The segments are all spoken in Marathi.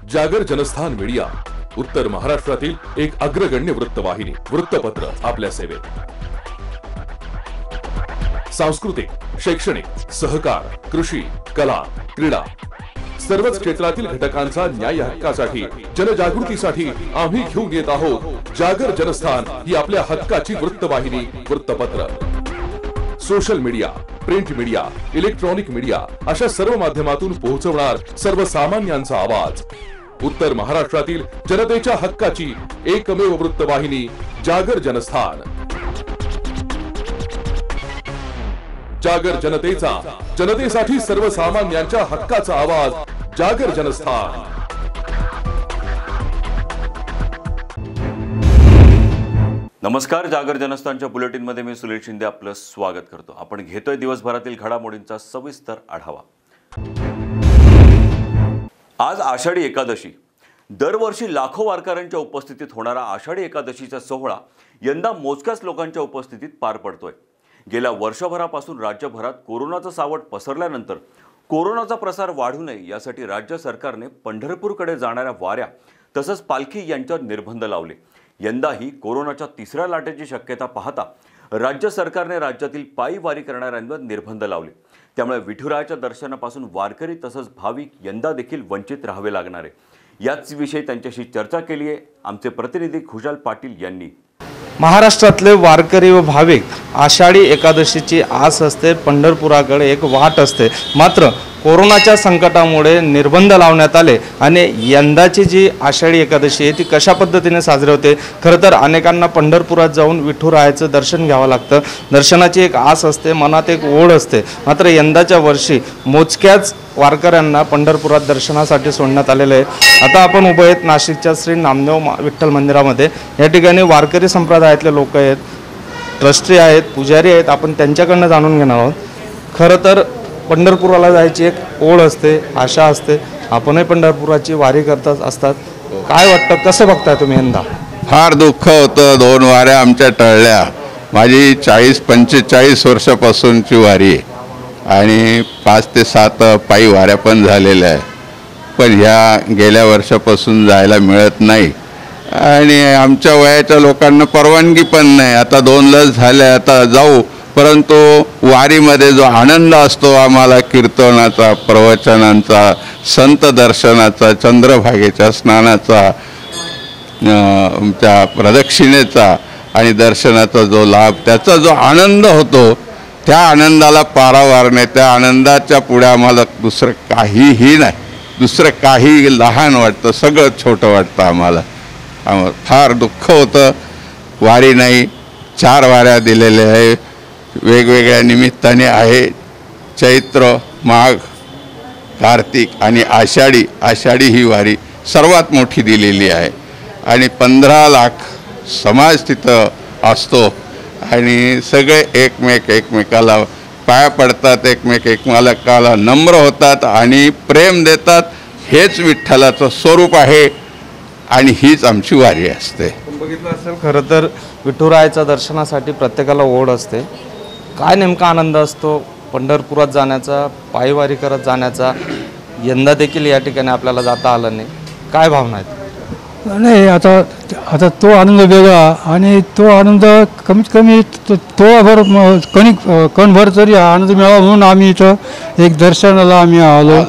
जागर जनस्थान मीडिया, उत्तर महाराष्ट्रातील एक अग्रगण्य वृत्तवाहिनी, वृत्तपत्र आपल्या सेवेत। सांस्कृतिक, शैक्षणिक, सहकार, कृषी, कला, क्रीडा सर्वच क्षेत्रातील घटकांचा न्याय हक्कासाठी, जनजागृतीसाठी आम्ही घेऊन येत आहोत जागर जनस्थान ही आपल्या हक्काची वृत्तवाहिनी, वृत्तपत्र। Social media, print media, electronic media अशा सर्व माध्यमातून पोहोचवणार सर्वसामान्यांचा आवाज। उत्तर महाराष्ट्रातील जनतेच्या हक्काची एकमेव वृत्तवाहिनी जागर जनस्थान। जागर जनतेचा, जनतेसाठी सर्वसामान्यांच्या हक्काचा आवाज, जागर जनस्थान। नमस्कार, जागर जनस्थानच्या बुलेटिनमध्ये मी सुनील शिंदे आपलं स्वागत करतो। आपण घेतोय दिवसभरातील घडामोडींचा सविस्तर आढावा। आज आषाढी एकादशी। दरवर्षी लाखो वारकऱ्यांच्या उपस्थितीत होणारा आषाढी एकादशीचा सोहळा यंदा मोजक्याच लोकांच्या उपस्थितीत पार पडतोय। गेल्या वर्षभरापासून राज्यभरात कोरोनाचं सावट पसरल्यानंतर कोरोनाचा प्रसार वाढू नये यासाठी राज्य सरकारने पंढरपूरकडे जाणाऱ्या वाऱ्या तसंच पालखी यांच्यावर निर्बंध लावले। यंदाही कोरोनाच्या तिसऱ्या लाटेची शक्यता पाहता राज्य सरकारने राज्यातील पायी वारी करणाऱ्यांवर निर्बंध लावले। त्यामुळे विठुरायाच्या दर्शनापासून वारकरी तसंच भाविक यंदा देखील वंचित राहावे लागणार आहे। याच विषयी त्यांच्याशी चर्चा केली आहे आमचे प्रतिनिधी खुशाल पाटील यांनी। महाराष्ट्रातले वारकरी व भाविक आषाढी एकादशीची आस असते, पंढरपुराकडे एक वाट असते। मात्र कोरोनाच्या संकटामुळे निर्बंध लावण्यात आले आणि यंदाची जी आषाढी एकादशी आहे ती कशा पद्धतीने साजरी होते। खरं तर अनेकांना पंढरपुरात जाऊन विठुरायाचं दर्शन घ्यावं लागतं। दर्शनाची एक आस असते, मनात एक ओढ असते। मात्र यंदाच्या वर्षी मोजक्याच वारकऱ्यांना पंढरपुरात दर्शनासाठी सोडण्यात आलेले आहे। आता आपण उभे आहेत नाशिकच्या श्री नामदेव विठ्ठल मंदिरामध्ये। या ठिकाणी वारकरी संप्रदायातले लोक आहेत, ट्रस्टी आहेत, पुजारी आहेत। आपण त्यांच्याकडनं जाणून घेणार आहोत। खरं तर पंढरपुराला जायची एक ओढ असते, आशा असते। आपणही पंढरपुराची वारी करत असतात। काय वाटतं, कसं बघताय तुम्ही यंदा? फार दुःख होतं, 2 वाऱ्या आमच्या टळल्या। माझी 40-45 वर्षापासूनची वारी आहे आणि 5 ते 7 पायी वाऱ्या पण झालेल्या आहे। पण ह्या गेल्या वर्षापासून जायला मिळत नाही आणि आमच्या वयाच्या लोकांना परवानगी पण नाही। आता 2 लस झाल्या, आता जाऊ, परंतु वारीमध्ये जो आनंद असतो आम्हाला कीर्तनाचा, प्रवचनांचा, संत दर्शनाचा, चंद्रभागेच्या स्नानाचा, त्या प्रदक्षिणेचा आणि दर्शनाचा जो लाभ, त्याचा जो आनंद होतो, त्या आनंदाला पारावार नाही। त्या आनंदाच्या पुढे आम्हाला दुसरं काहीही नाही, दुसरं काही लहान वाटतं, सगळं छोटं वाटतं आम्हाला। फार दुःख होतं, वारी नाही। 4 वाऱ्या दिलेल्या आहे, वेगवेगळ्या निमित्ताने आहे। चैत्र, माघ, कार्तिक आणि आषाढी ही वारी सर्वात मोठी दिलेली आहे आणि 15 लाख समाज तिथं असतो आणि सगळे एकमेकाला पाया पडतात, एकमेकाला नम्र होतात आणि प्रेम देतात। हेच विठ्ठलाचं स्वरूप आहे आणि हीच आमची वारी असते। बघितलं असेल, खरं तर विठुरायाच्या दर्शनासाठी प्रत्येकाला ओढ असते। काय नेमका आनंद असतो पंढरपुरात जाण्याचा, पायीवारी करत जाण्याचा? यंदा देखील या ठिकाणी आपल्याला जाता आलं नाही, काय भावना आहेत? नाही, आता तो आनंद वेगळा आणि तो आनंद कमीत कमी तोभर कणभर तरी आनंद मिळावा म्हणून आम्ही इथं एक दर्शनाला आम्ही आलो।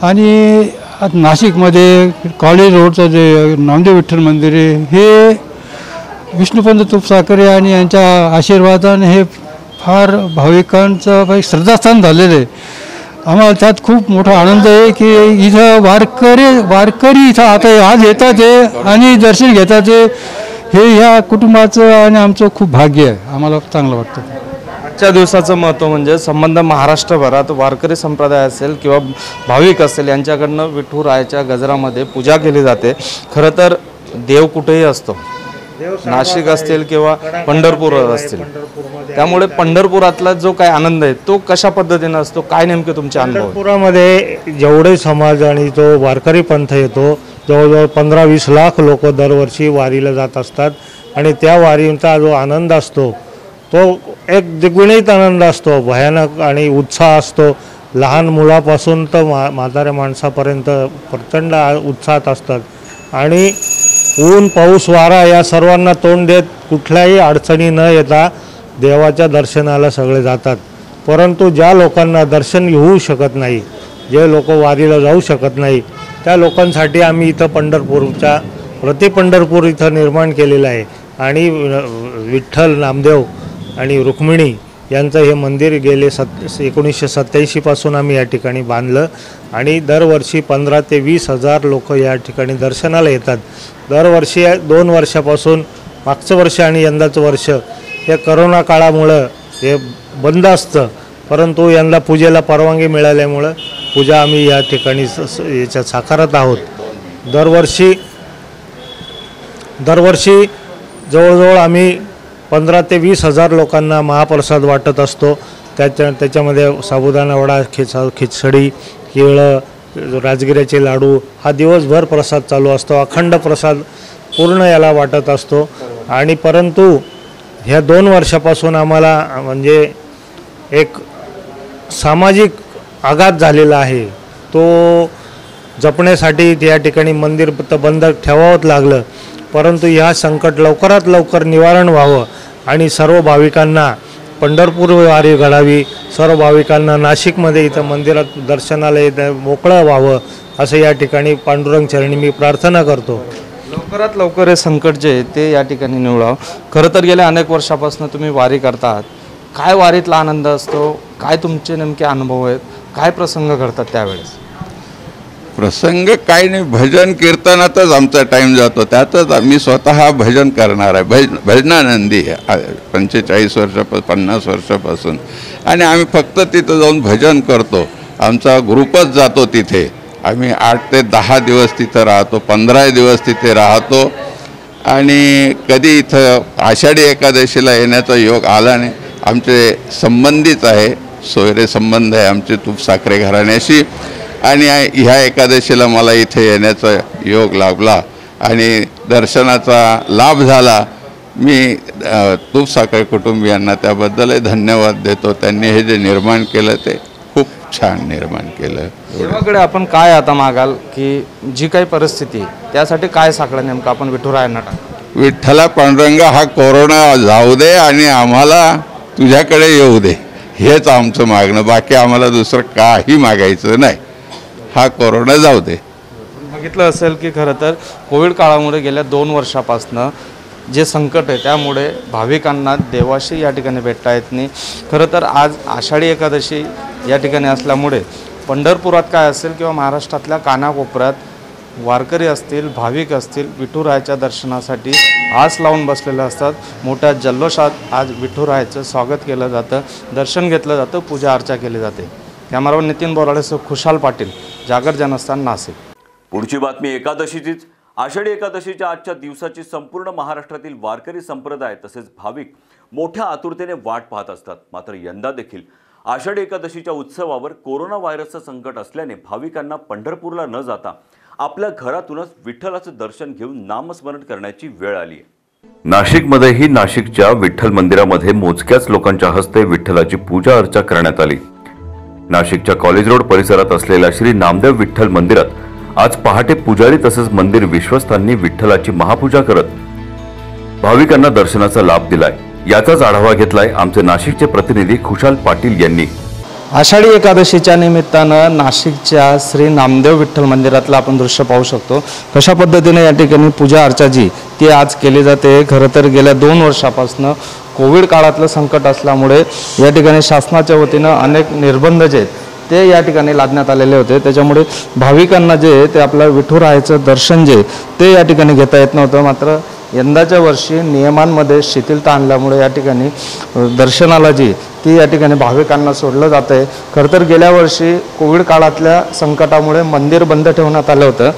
आणि आता नाशिकमध्ये कॉलेज रोडचं जे नामदेव विठ्ठल मंदिर आहे, हे विष्णुपंत तुपसाकरे आणि यांच्या आशीर्वादाने हे फार भाविकांचं श्रद्धास्थान झालेलं आहे। आम्हाला त्यात खूप मोठा आनंद आहे की इथं वारकरी इथं आता आज येतात आहे आणि दर्शन घेतात आहे। हे ह्या कुटुंबाचं आणि आमचं खूप भाग्य आहे, आम्हाला चांगलं वाटतं। आजच्या दिवसाचं महत्त्व म्हणजे संबंध महाराष्ट्रभरात वारकरी संप्रदाय असेल किंवा भाविक असेल यांच्याकडनं विठुरायाच्या गजरामध्ये पूजा केली जाते। खरं तर देव कुठेही असतो, नाशिक असतील किंवा पंढरपूर असतील, त्यामुळे पंढरपुरातला जो काही आनंद आहे तो कशा पद्धतीने असतो, काय नेमके तुमचे अनुभव? पंढरपुरामध्ये जेवढे समाज आणि तो वारकरी पंथ येतो, जवळजवळ 15-20 लाख लोक दरवर्षी वारीला जात असतात आणि त्या वारीचा जो आनंद असतो तो एक द्विगुणित आनंद असतो, भयानक आणि उत्साह असतो। लहान मुलापासून तर म्हाताऱ्या माणसापर्यंत प्रचंड उत्साहात असतात आणि ऊन पाऊस वारा या सर्वांना तोंड देत कुठल्याही अडचणी न येता देवाच्या दर्शनाला सगळे जातात. परंतु ज्या लोकांना दर्शन घेऊ शकत नाही, जे लोक वारीला जाऊ शकत नाही, त्या लोकांसाठी आम्ही इथं पंढरपूरच्या पंढरपूर इथं निर्माण केलेलं आहे आणि विठ्ठल नामदेव आणि रुक्मिणी यांचं हे मंदिर गेले 1987 पासून आम्ही या ठिकाणी बांधलं आणि दरवर्षी 15,000 ते 20,000 लोक या ठिकाणी दर्शनाला येतात. दरवर्षी 2 वर्षापासून मागचं वर्ष आणि यंदाचं वर्ष हे करोना काळामुळं हे बंद असतं, परंतु यंदा पूजेला परवानगी मिळाल्यामुळं पूजा आम्ही या ठिकाणी याच्यात साकारत आहोत. दरवर्षी जवळजवळ आम्ही 15,000 ते 20,000 लोकांना महाप्रसाद वाटत असतो. त्याच्यामध्ये साबुदाणा वडा, खिचडी, केळं, राजगिऱ्याचे लाडू हा दिवसभर प्रसाद चालू असतो. अखंड प्रसाद पूर्ण याला वाटत असतो. आणि परंतु ह्या 2 वर्षापासून आम्हाला म्हणजे एक सामाजिक आघात झालेला आहे, तो जपण्यासाठी या ठिकाणी मंदिर बंद ठेवावंच लागलं. परंतु ह्या संकट लवकरात लवकर निवारण व्हावं आणि सर्व भाविकांना पंढरपूर वारी घडावी, सर्व भाविकांना नाशिकमध्ये इथं मंदिरात दर्शनाला येतं मोकळं व्हावं असं या ठिकाणी पांडुरंग चरणी मी प्रार्थना करतो. लवकरात लवकर हे संकट जे आहे ते या ठिकाणी निवळावं. खरं तर गेल्या अनेक वर्षापासून तुम्ही वारी करतात, काय वारीतला आनंद असतो, काय तुमचे नेमके अनुभव आहेत, काय प्रसंग घडतात त्यावेळेस? प्रसंग काही नाही, भजन कीर्तनातच आमचा टाईम जातो. त्यातच आम्ही स्वतः भजन करणार आहे, भजनानंदी 45 वर्ष 50 वर्षापासून. आणि आम्ही फक्त तिथं जाऊन भजन करतो. आमचा ग्रुपच जातो तिथे. आम्ही 8 ते 10 दिवस तिथं राहतो, 15 दिवस तिथे राहतो. आणि कधी इथं आषाढी एकादशीला येण्याचा योग आला नाही. आमचे संबंधित आहे, सोयरे संबंध आहे आमचे तूपसाखरे घराण्याशी. आणि ह्या एकादशीला मला इथे येण्याचा योग लाभला आणि दर्शनाचा लाभ झाला. मी तूपसाखरे कुटुंबियांना त्याबद्दलही धन्यवाद देतो. त्यांनी हे जे निर्माण केलं ते खूप छान निर्माण केलं. देवाकडे आपण काय आता मागाल की जी काही परिस्थिती त्यासाठी काय साकडं नेमकं आपण विठुरायांना टाकू? विठ्ठला पांडुरंगा, हा कोरोना जाऊ दे आणि आम्हाला तुझ्याकडे येऊ दे, हेच आमचं मागणं. बाकी आम्हाला दुसरं काही मागायचं नाही. हा कोरोना जाऊ दे. बघितलं असेल की खरं तर कोविड काळामुळे गेल्या 2 वर्षापासनं जे संकट आहे त्यामुळे भाविकांना देवाशी या ठिकाणी भेटता येत नाही. खरं तर आज आषाढी एकादशी या ठिकाणी असल्यामुळे पंढरपुरात काय असेल किंवा महाराष्ट्रातल्या कानाकोपऱ्यात वारकरी असतील, भाविक असतील, विठुरायाच्या दर्शनासाठी आस लावून बसलेले असतात. मोठ्या जल्लोषात आज विठुरायाचं स्वागत केलं जातं, दर्शन घेतलं जातं, पूजा अर्चा केली जाते. कॅमेरामन नितीन बोराडेसह खुशाल पाटील, जागर जनस्थान, नाशिक. पुढची बातमी एकादशीचीच. आषाढी एकादशीच्या आजच्या दिवसाची संपूर्ण महाराष्ट्रातील वारकरी संप्रदाय तसेच भाविक मोठ्या आतुरतेने वाट पाहत असतात. मात्र यंदा देखील आषाढी एकादशीच्या उत्सवावर कोरोना व्हायरसचं संकट असल्याने भाविकांना पंढरपूरला न जाता आपल्या घरातूनच विठ्ठलाचं दर्शन घेऊन नामस्मरण करण्याची वेळ आली आहे. नाशिकमध्येही नाशिकच्या विठ्ठल मंदिरामध्ये मोजक्याच लोकांच्या हस्ते विठ्ठलाची पूजा अर्चा करण्यात आली. नाशिकच्या कॉलेज रोड परिसरात असलेल्या श्री नामदेव विठ्ठल मंदिरात आज पहाटे पुजारी तसेच मंदिर विश्वस्तांनी विठ्ठलाची महापूजा करत भाविकांना दर्शनाचा लाभ दिलाय. याचाच आढावा घेतलाय आमचे नाशिकचे प्रतिनिधी खुशाल पाटील यांनी. आषाढी एकादशीच्या निमित्तानं नाशिकच्या श्री नामदेव विठ्ठल मंदिरातलं आपण दृश्य पाहू शकतो. कशा पद्धतीने या ठिकाणी पूजा अर्चा जी ती आज केली जाते. खरं तर गेल्या 2 वर्षापासून कोविड काळातलं संकट असल्यामुळे या ठिकाणी शासनाच्या वतीनं अनेक निर्बंध जे ते या ठिकाणी लादण्यात आलेले होते. त्याच्यामुळे भाविकांना जे ते आपलं विठुरायाचं दर्शन जे ते या ठिकाणी घेता येत नव्हतं. मात्र यंदाच्या वर्षी नियमांमध्ये शिथिलता आणल्यामुळे या ठिकाणी दर्शनाला जी ती या ठिकाणी भाविकांना सोडलं जातं आहे. खरं तर गेल्या वर्षी कोविड काळातल्या संकटामुळे मंदिर बंद ठेवण्यात आलं होतं.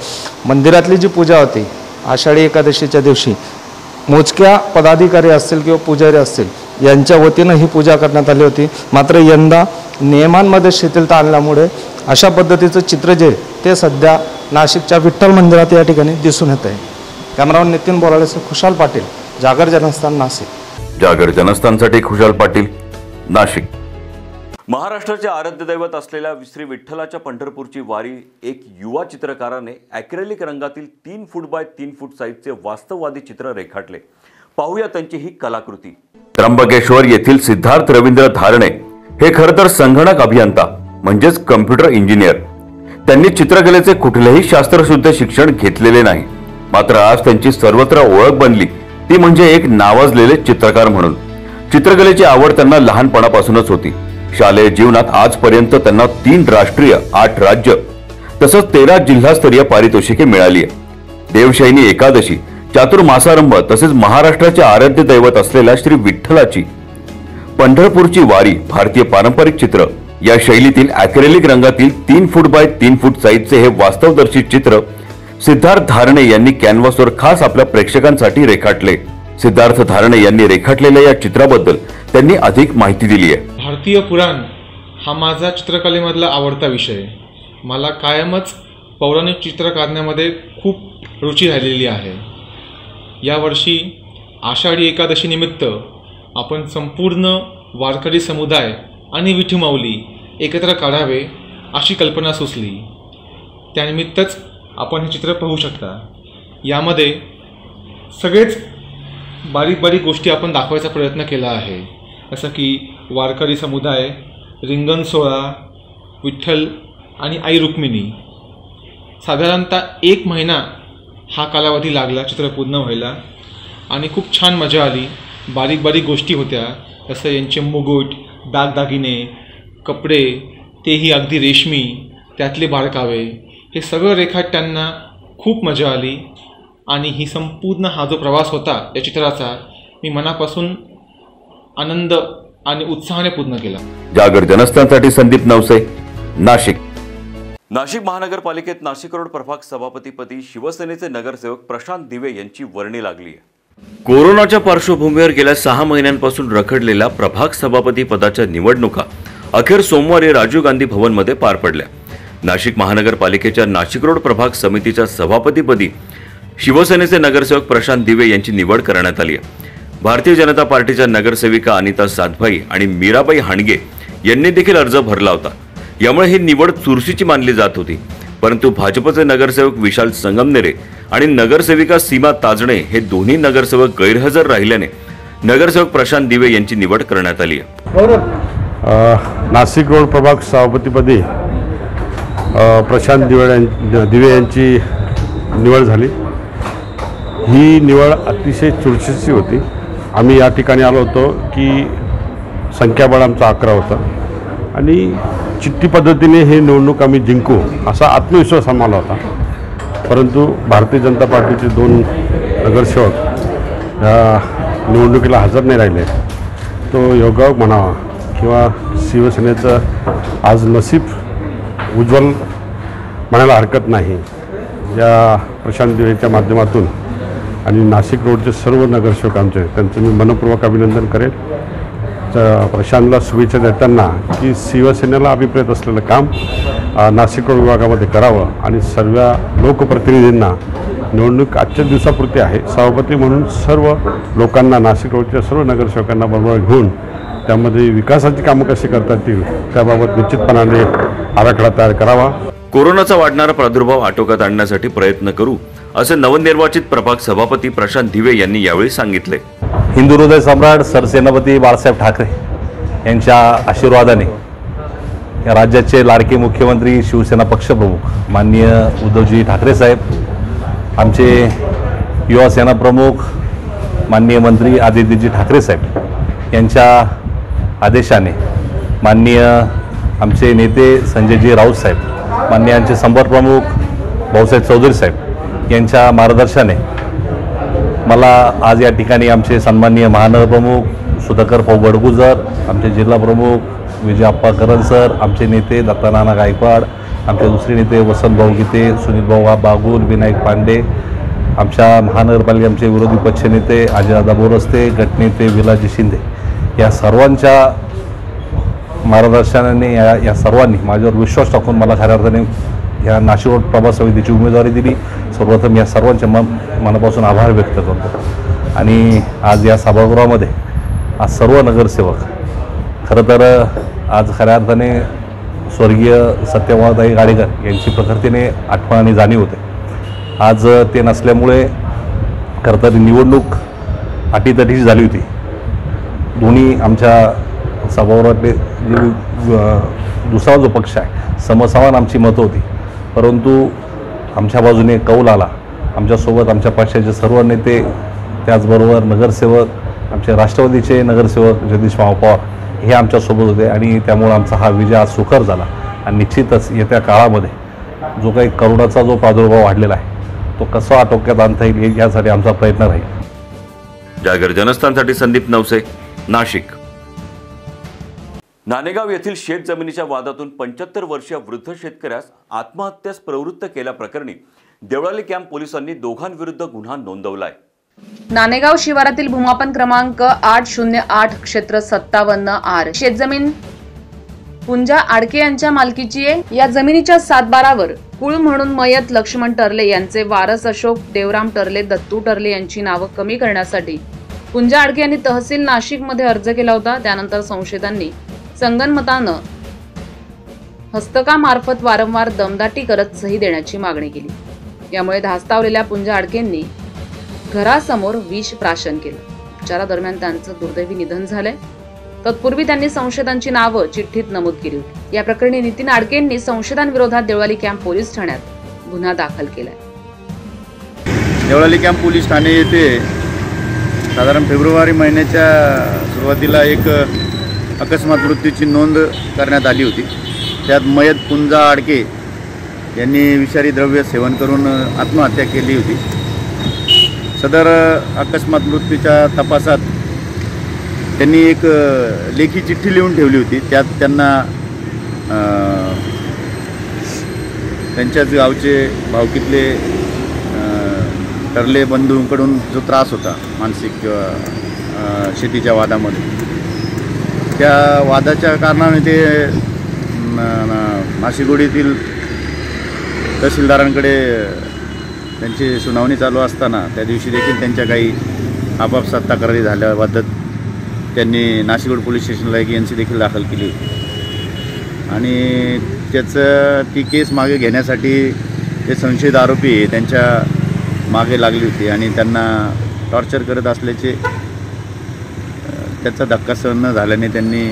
मंदिरातली जी पूजा होती आषाढी एकादशीच्या दिवशी मोजक्या पदाधिकारी असतील किंवा पुजारी असतील यांच्या वतीनं ही पूजा करण्यात आली होती. मात्र यंदा नियमांमध्ये शिथिलता आणल्यामुळे अशा पद्धतीचं चित्र जे ते सध्या नाशिकच्या विठ्ठल मंदिरात या ठिकाणी दिसून येत आहे. कॅमेरामन नितीन बोराडेसह खुशाल पाटील, जागर जनस्थान, नाशिक. जागर जनस्थानसाठी खुशाल पाटील, नाशिक. महाराष्ट्राचे आराध्य दैवत असलेल्या श्री विठ्ठलाच्या पंढरपूरची वारी एक युवा चित्रकाराने ॲक्रेलिक रंगातील 3 फूट बाय 3 फूट साईजचे वास्तववादी चित्र रेखाटले. पाहूया त्यांची ही कलाकृती. त्र्यंबकेश्वर येथील सिद्धार्थ रवींद्र धारणे हे खरं तर संगणक अभियंता म्हणजेच कम्प्युटर इंजिनियर. त्यांनी चित्रकलेचे कुठलेही शास्त्रशुद्ध शिक्षण घेतलेले नाही. मात्र आज त्यांची सर्वत्र ओळख बनली ती म्हणजे एक नावाजलेले चित्रकार म्हणून. चित्रकलेची आवड त्यांना लहानपणापासूनच होती. शालेय जीवनात आजपर्यंत त्यांना 3 राष्ट्रीय, 8 राज्य तसंच 13 जिल्हास्तरीय पारितोषिके मिळाली आहे. देवशयनी एकादशी, चातुर्मासारंभ तसेच महाराष्ट्राचे आराध्य दैवत असलेल्या श्री विठ्ठलाची पंढरपूरची वारी, भारतीय पारंपरिक चित्र या शैलीतील ॲक्रेलिक रंगातील 3 फूट बाय 3 फूट साईजचे हे वास्तवदर्शी चित्र सिद्धार्थ धारणे यांनी कॅनव्हासवर खास आपल्या प्रेक्षकांसाठी रेखाटले. सिद्धार्थ धारणे यांनी रेखाटलेल्या या चित्राबद्दल त्यांनी अधिक माहिती दिली आहे. भारतीय पुराण हा माझा चित्रकलेमधला आवडता विषय. मला कायमच पौराणिक चित्र काढण्यामध्ये खूप रुची राहिलेली आहे. यावर्षी आषाढी एकादशी निमित्त आपण संपूर्ण वारकरी समुदाय आणि विठुमाऊली एकत्र काढावे अशी कल्पना सुचली. त्यानिमित्तच आपण हे चित्र पाहू शकता. यामध्ये सगळेच बारीक बारीक गोष्टी आपण दाखवायचा प्रयत्न केला आहे. जसं की वारकरी समुदाय, रिंगण सोहळा, विठ्ठल आणि आई रुक्मिणी. साधारणतः 1 महिना हा कालावधी लागला चित्र पूर्ण व्हायला आणि खूप छान मजा आली. बारीक बारीक गोष्टी होत्या, जसं यांचे मुकुट, दागदागिने, कपडे, तेही अगदी रेशमी, त्यातले बारकावे, हे सगळं रेखाटताना खूप मजा आली. आणि ही संपूर्ण हा जो प्रवास होता या चित्राचा मी मनापासून आनंद आणि उत्साहाने पूर्ण केला. जागर जनस्थानसाठी संदीप नवसे, नाशिक. नाशिक महानगरपालिकेत नाशिक रोड प्रभाग सभापतीपदी शिवसेनेचे नगरसेवक प्रशांत दिवे यांची वर्णी लागली आहे. कोरोनाच्या पार्श्वभूमीवर गेल्या 6 महिन्यांपासून रखडलेल्या प्रभाग सभापती पदाच्या निवडणुका अखेर सोमवारी राजीव गांधी भवनमध्ये पार पडल्या. नाशिक महानगरपालिकेच्या नाशिक रोड प्रभाग समितीच्या सभापतीपदी शिवसेनेचे नगरसेवक प्रशांत दिवे यांची निवड करण्यात आली आहे. भारतीय जनता पार्टीच्या नगरसेविका अनिता सातभाई आणि मीराबाई हाणगे यांनी देखील अर्ज भरला होता. यामुळे ही निवड चुरशीची मानली जात होती. परंतु भाजपचे नगरसेवक विशाल संगमनेरे आणि नगरसेविका सीमा ताजणे हे दोन्ही नगरसेवक गैरहजर राहिल्याने नगरसेवक प्रशांत दिवे यांची निवड करण्यात आली आहे. नाशिक रोड प्रभाग सभापतीपदी प्रशांत दिवे यांची निवड झाली. ही निवड अतिशय चुरशीची होती. आम्ही या ठिकाणी आलो होतो की संख्याबळ आमचा 11 होता आणि चिठ्ठी पद्धतीने हे निवडणूक आम्ही जिंकू असा आत्मविश्वास आम्हाला होता. परंतु भारतीय जनता पार्टीचे 2 नगरसेवक या निवडणुकीला हजर नाही राहिले. तो योगायोग म्हणावा किंवा शिवसेनेचं आज नसीब उज्ज्वल म्हणायला हरकत नाही. या प्रशांत दिवेच्या माध्यमातून आणि नाशिक रोडचे सर्व नगरसेवक आमचे त्यांचं मी मनपूर्वक अभिनंदन करेल. प्रशांतला शुभेच्छा देताना की शिवसेनेला अभिप्रेत असलेलं काम नाशिक रोड विभागामध्ये करावं आणि सर्व लोकप्रतिनिधींना निवडणूक आजच्या दिवसापुरती आहे. सभापती म्हणून सर्व लोकांना, नाशिक रोडच्या सर्व नगरसेवकांना बरोबर घेऊन त्यामध्ये विकासाची कामं कशी करता येतील त्याबाबत निश्चितपणाने आराखडा तयार करावा. कोरोनाचा वाढणारा प्रादुर्भाव आटोक्यात आणण्यासाठी प्रयत्न करू असे नवनिर्वाचित प्रभाग सभापती प्रशांत दिवे यांनी यावेळी सांगितले. हिंदू हृदय सम्राट सरसेनापती बाळासाहेब ठाकरे यांच्या आशीर्वादाने या राज्याचे लाडके मुख्यमंत्री, शिवसेना पक्षप्रमुख माननीय उद्धवजी ठाकरे साहेब, आमचे युवा सेना प्रमुख माननीय मंत्री आदित्यजी ठाकरे साहेब यांच्या आदेशाने माननीय आमचे नेते संजयजी राऊत साहेब, माननीय आमचे संपर्क प्रमुख भाऊसाहेब चौधरी साहेब यांच्या मार्गदर्शनाने मला आज या ठिकाणी आमचे सन्माननीय महानगर प्रमुख सुधाकर भाऊ बडगुजर, आमचे जिल्हा प्रमुख विजय अप्पा करण सर, आमचे नेते दत्तानाना गायकवाड, आमचे दुसरे नेते वसंत भाऊ गीते, सुनील भाऊ बागुल, विनायक पांडे, आमच्या महानगरपालिका आमचे विरोधी पक्षनेते अजयदादा बोरस्ते, गटनेते विलाजी शिंदे, या सर्वांच्या मार्गदर्शनाने या सर्वांनी माझ्यावर विश्वास टाकून मला खऱ्या अर्थाने या नाशिक रोड प्रभाग समितीची उमेदवारी दिली. सर्वप्रथम या सर्वांचे मनापासून आभार व्यक्त करतो. आणि आज या सभागृहामध्ये आज सर्व नगरसेवक खरं तर आज खऱ्या अर्थाने स्वर्गीय सत्यभामाताई गाडेकर यांची प्रकृतीने आठवण आणि जाणीव होते. आज ते नसल्यामुळे खरं तर निवडणूक अटीतटीची झाली होती. दोन्ही आमच्या सभागृहातले दुसरा जो पक्ष आहे समसमान आमची मतं होती, परंतु आमच्या बाजूने कौल आला. आमच्यासोबत आमच्या पक्षाचे सर्व नेते, त्याचबरोबर नगरसेवक, आमचे राष्ट्रवादीचे नगरसेवक जगदीश मामा पवार हे आमच्यासोबत होते आणि त्यामुळे आमचा हा विजय आज सुखर झाला. आणि निश्चितच येत्या काळामध्ये जो काही करोनाचा जो प्रादुर्भाव वाढलेला आहे तो कसा आटोक्यात आणता येईल यासाठी आमचा प्रयत्न राहील. जागर जनस्थानसाठी संदीप नवसे, नाशिक. नाणेगाव येथील शेत जमिनीच्या वादातून 75 वर्षीय वृद्ध शेतकऱ्यास आत्महत्यास प्रवृत्त केल्याप्रकरणी देवळाली कॅम्प पोलिसांनी दोघांविरुद्ध गुन्हा नोंदवलाय. नाणेगाव शिवारातील भूमापन क्रमांक 808 क्षेत्र 57R शेतजमीन पुंजा आडके यांच्या मालकीची आहे. या जमिनीच्या 7/12वर कुळ म्हणून मयत लक्ष्मण टर्ले यांचे वारस अशोक देवराम टर्ले, दत्तू टर्ले यांची नावं कमी करण्यासाठी पुंजा आडके यांनी तहसील नाशिक मध्ये अर्ज केला होता. त्यानंतर संशयितांनी संगनमतानं हस्तकामार्फत वारंवार दमदाटी करत सही देण्याची मागणी केली. यामुळे धास्तावलेल्या पुंजा आडकेंनी घरासमोर विष प्राशन केलं. उपचारादरम्यान त्यांचं दुर्दैवी निधन झालंय. तत्पूर्वी त्यांनी संशयितांची नावं चिठ्ठीत नमूद केली होती. या प्रकरणी नितीन आडकेंनी संशयितांविरोधात देवळाली कॅम्प पोलीस ठाण्यात गुन्हा दाखल केलाय. देवळाली कॅम्प पोलीस ठाणे येथे साधारण फेब्रुवारी महिन्याच्या सुरुवातीला एक अकस्मात मृत्यूची नोंद करण्यात आली होती. त्यात मयत पुंजा आडके यांनी विषारी द्रव्य सेवन करून आत्महत्या केली होती. सदर अकस्मात मृत्यूच्या तपासात त्यांनी एक लेखी चिठ्ठी लिहून ठेवली होती. त्यात त्यांना त्यांच्याच गावचे भावकीतले टर्ले बंधूंकडून जो त्रास होता मानसिक किंवा शेतीच्या वादामध्ये, त्या वादाच्या कारणाने ते नाशिगोडीतील तहसीलदारांकडे त्यांची सुनावणी चालू असताना त्या दिवशी देखील त्यांच्या काही आपापसात तक्रारी झाल्याबद्दल त्यांनी नाशिगोड पोलीस स्टेशनला एक NC देखील दाखल केली होती. आणि ती केस मागे घेण्यासाठी ते संशयित आरोपी त्यांच्या मागे लागली होती आणि त्यांना टॉर्चर करत असल्याचे त्याचा धक्का सहन न झाल्याने त्यांनी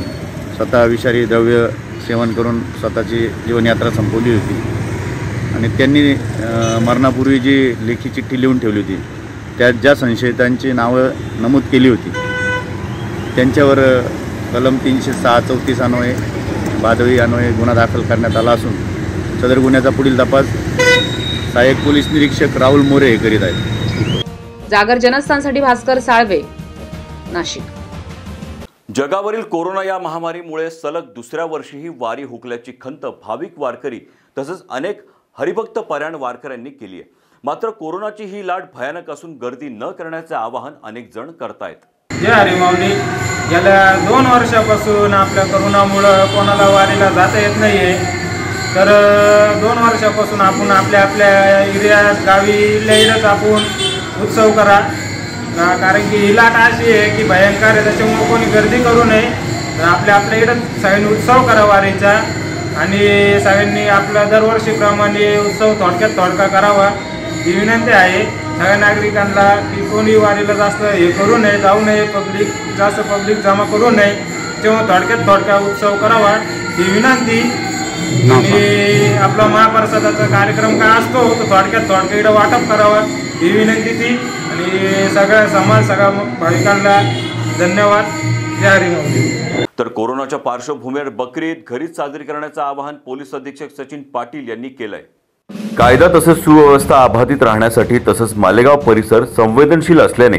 स्वतः विषारी द्रव्य सेवन करून स्वतःची जीवनयात्रा संपवली होती. आणि त्यांनी मरणापूर्वी जी लेखी चिठ्ठी लिहून ठेवली होती त्यात ज्या संशयितांची नावं नमूद केली होती त्यांच्यावर कलम 306-34 अन्वये भादवी अन्वये गुन्हा दाखल करण्यात आला असून सदर गुन्ह्याचा पुढील तपास सहाय्यक पोलीस निरीक्षक राहुल मोरे करीत आहेत. जागर जनस्थानसाठी भास्कर साळवे, नाशिक. जगावरील कोरोना या महामारीमुळे सलग दुसऱ्या वर्षीही वारी हुकल्याची खंत भाविक वारकरी तसंच अनेक हरिभक्त परायण वारकऱ्यांनी केली आहे. मात्र कोरोनाची ही लाट भयानक असून गर्दी न करण्याचे आवाहन अनेक जण करतायत. जय हरिमाऊली. गेल्या 2 वर्षापासून आपल्या कोरोनामुळं कोणाला वारीला जाता येत नाही आहे. तर 2 वर्षापासून आपण आपल्या एरियात गावीलाच आपण उत्सव करा, कारण की ही लाट अशी आहे की भयंकर आहे. त्याच्यामुळे कोणी गर्दी करू नये. तर आपल्या इकडं सगळ्यांनी उत्सव करा वारीचा आणि सगळ्यांनी आपल्या दरवर्षीप्रमाणे उत्सव थोडक्यात थोडका करावा ही विनंती आहे सगळ्या नागरिकांना की कोणी वारीला जास्त हे करू नये, जाऊ नये, जास्त पब्लिक जमा करू नये. तेव्हा थोडक्यात थोडका उत्सव करावा ही विनंती. आणि आपला महाप्रसादाचा कार्यक्रम काय असतो तो थोडक्यात थोडक्या इकडं वाटप करावा ही विनंती ती. आणि सगळ्या भाविकांना धन्यवाद. जय हरिमाऊली. तर कोरोनाच्या पार्श्वभूमीवर बकरी ईद घरीच साजरी करण्याचं आवाहन पोलीस अधीक्षक सचिन पाटील यांनी केलंय. कायदा तसंच सुव्यवस्था अबाधित राहण्यासाठी तसंच मालेगाव परिसर संवेदनशील असल्याने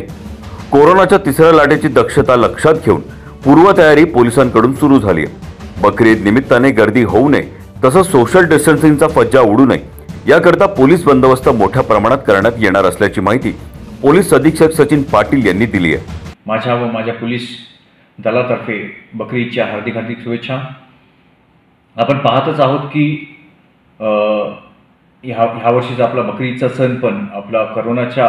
कोरोनाच्या तिसऱ्या लाटेची दक्षता लक्षात घेऊन पूर्वतयारी पोलिसांकडून सुरू झाली आहे. बकरी ईद निमित्ताने गर्दी होऊ नये तसंच सोशल डिस्टन्सिंगचा फज्जा उडू नये याकरता पोलीस बंदोबस्त मोठ्या प्रमाणात करण्यात येणार असल्याची माहिती पोलीस अधीक्षक सचिन पाटील यांनी दिली आहे. माझ्या व माझ्या पोलीस दलातर्फे बकरी ईदच्या हार्दिक शुभेच्छा. आपण पाहतच आहोत की ह्या वर्षीचा आपला बकरी ईदचा सण पण आपला करोनाच्या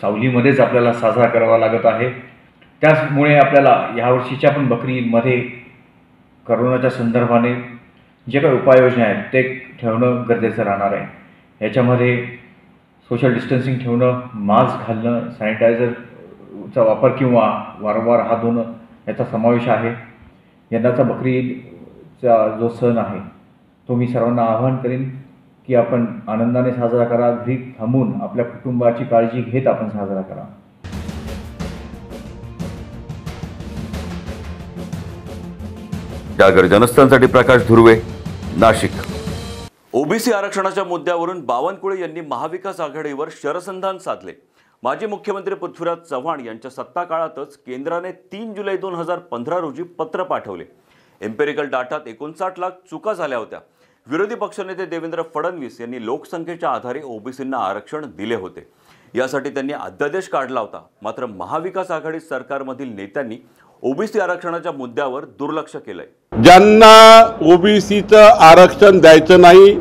सावलीमध्येच आपल्याला साजरा करावा लागत आहे. त्यामुळे आपल्याला यावर्षीच्या पण बकरीमध्ये करोनाच्या संदर्भाने जे काही उपाययोजना आहेत ते ठेवणं गरजेचं राहणार आहे। याच्यामध्ये सोशल डिस्टन्सिंग ठेवणं, मास्क घालणं, सॅनिटायझरचा वापर किंवा वारंवार हात धुणं याचा समावेश आहे। यंदाचा बकरी ईदचा जो सण आहे तो मी सर्वांना आवाहन करेन की आपण आनंदाने साजरा करा, घरी थांबून आपल्या कुटुंबाची काळजी घेत आपण साजरा करा। जागर जनस्थानसाठी प्रकाश धुर्वे, नाशिक। ओबीसी आरक्षणाच्या मुद्द्यावरून बावनकुळे यांनी महाविकास आघाडीवर शरसंधान साधले। माजी मुख्यमंत्री पृथ्वीराज चव्हाण यांच्या सत्ता काळातच केंद्राने 3 जुलै 2015 रोजी पत्र पाठवले। एम्पेरिकल डाटात 59 लाख चुका झाल्या होत्या। विरोधी पक्षनेते देवेंद्र फडणवीस यांनी लोकसंख्येच्या आधारे ओबीसींना आरक्षण दिले होते। यासाठी त्यांनी अध्यादेश काढला होता। मात्र महाविकास आघाडी सरकारमधील नेत्यांनी ओबीसी आरक्षणाच्या मुद्द्यावर दुर्लक्ष केलंय। ज्यांना ओबीसीचं आरक्षण द्यायचं नाही,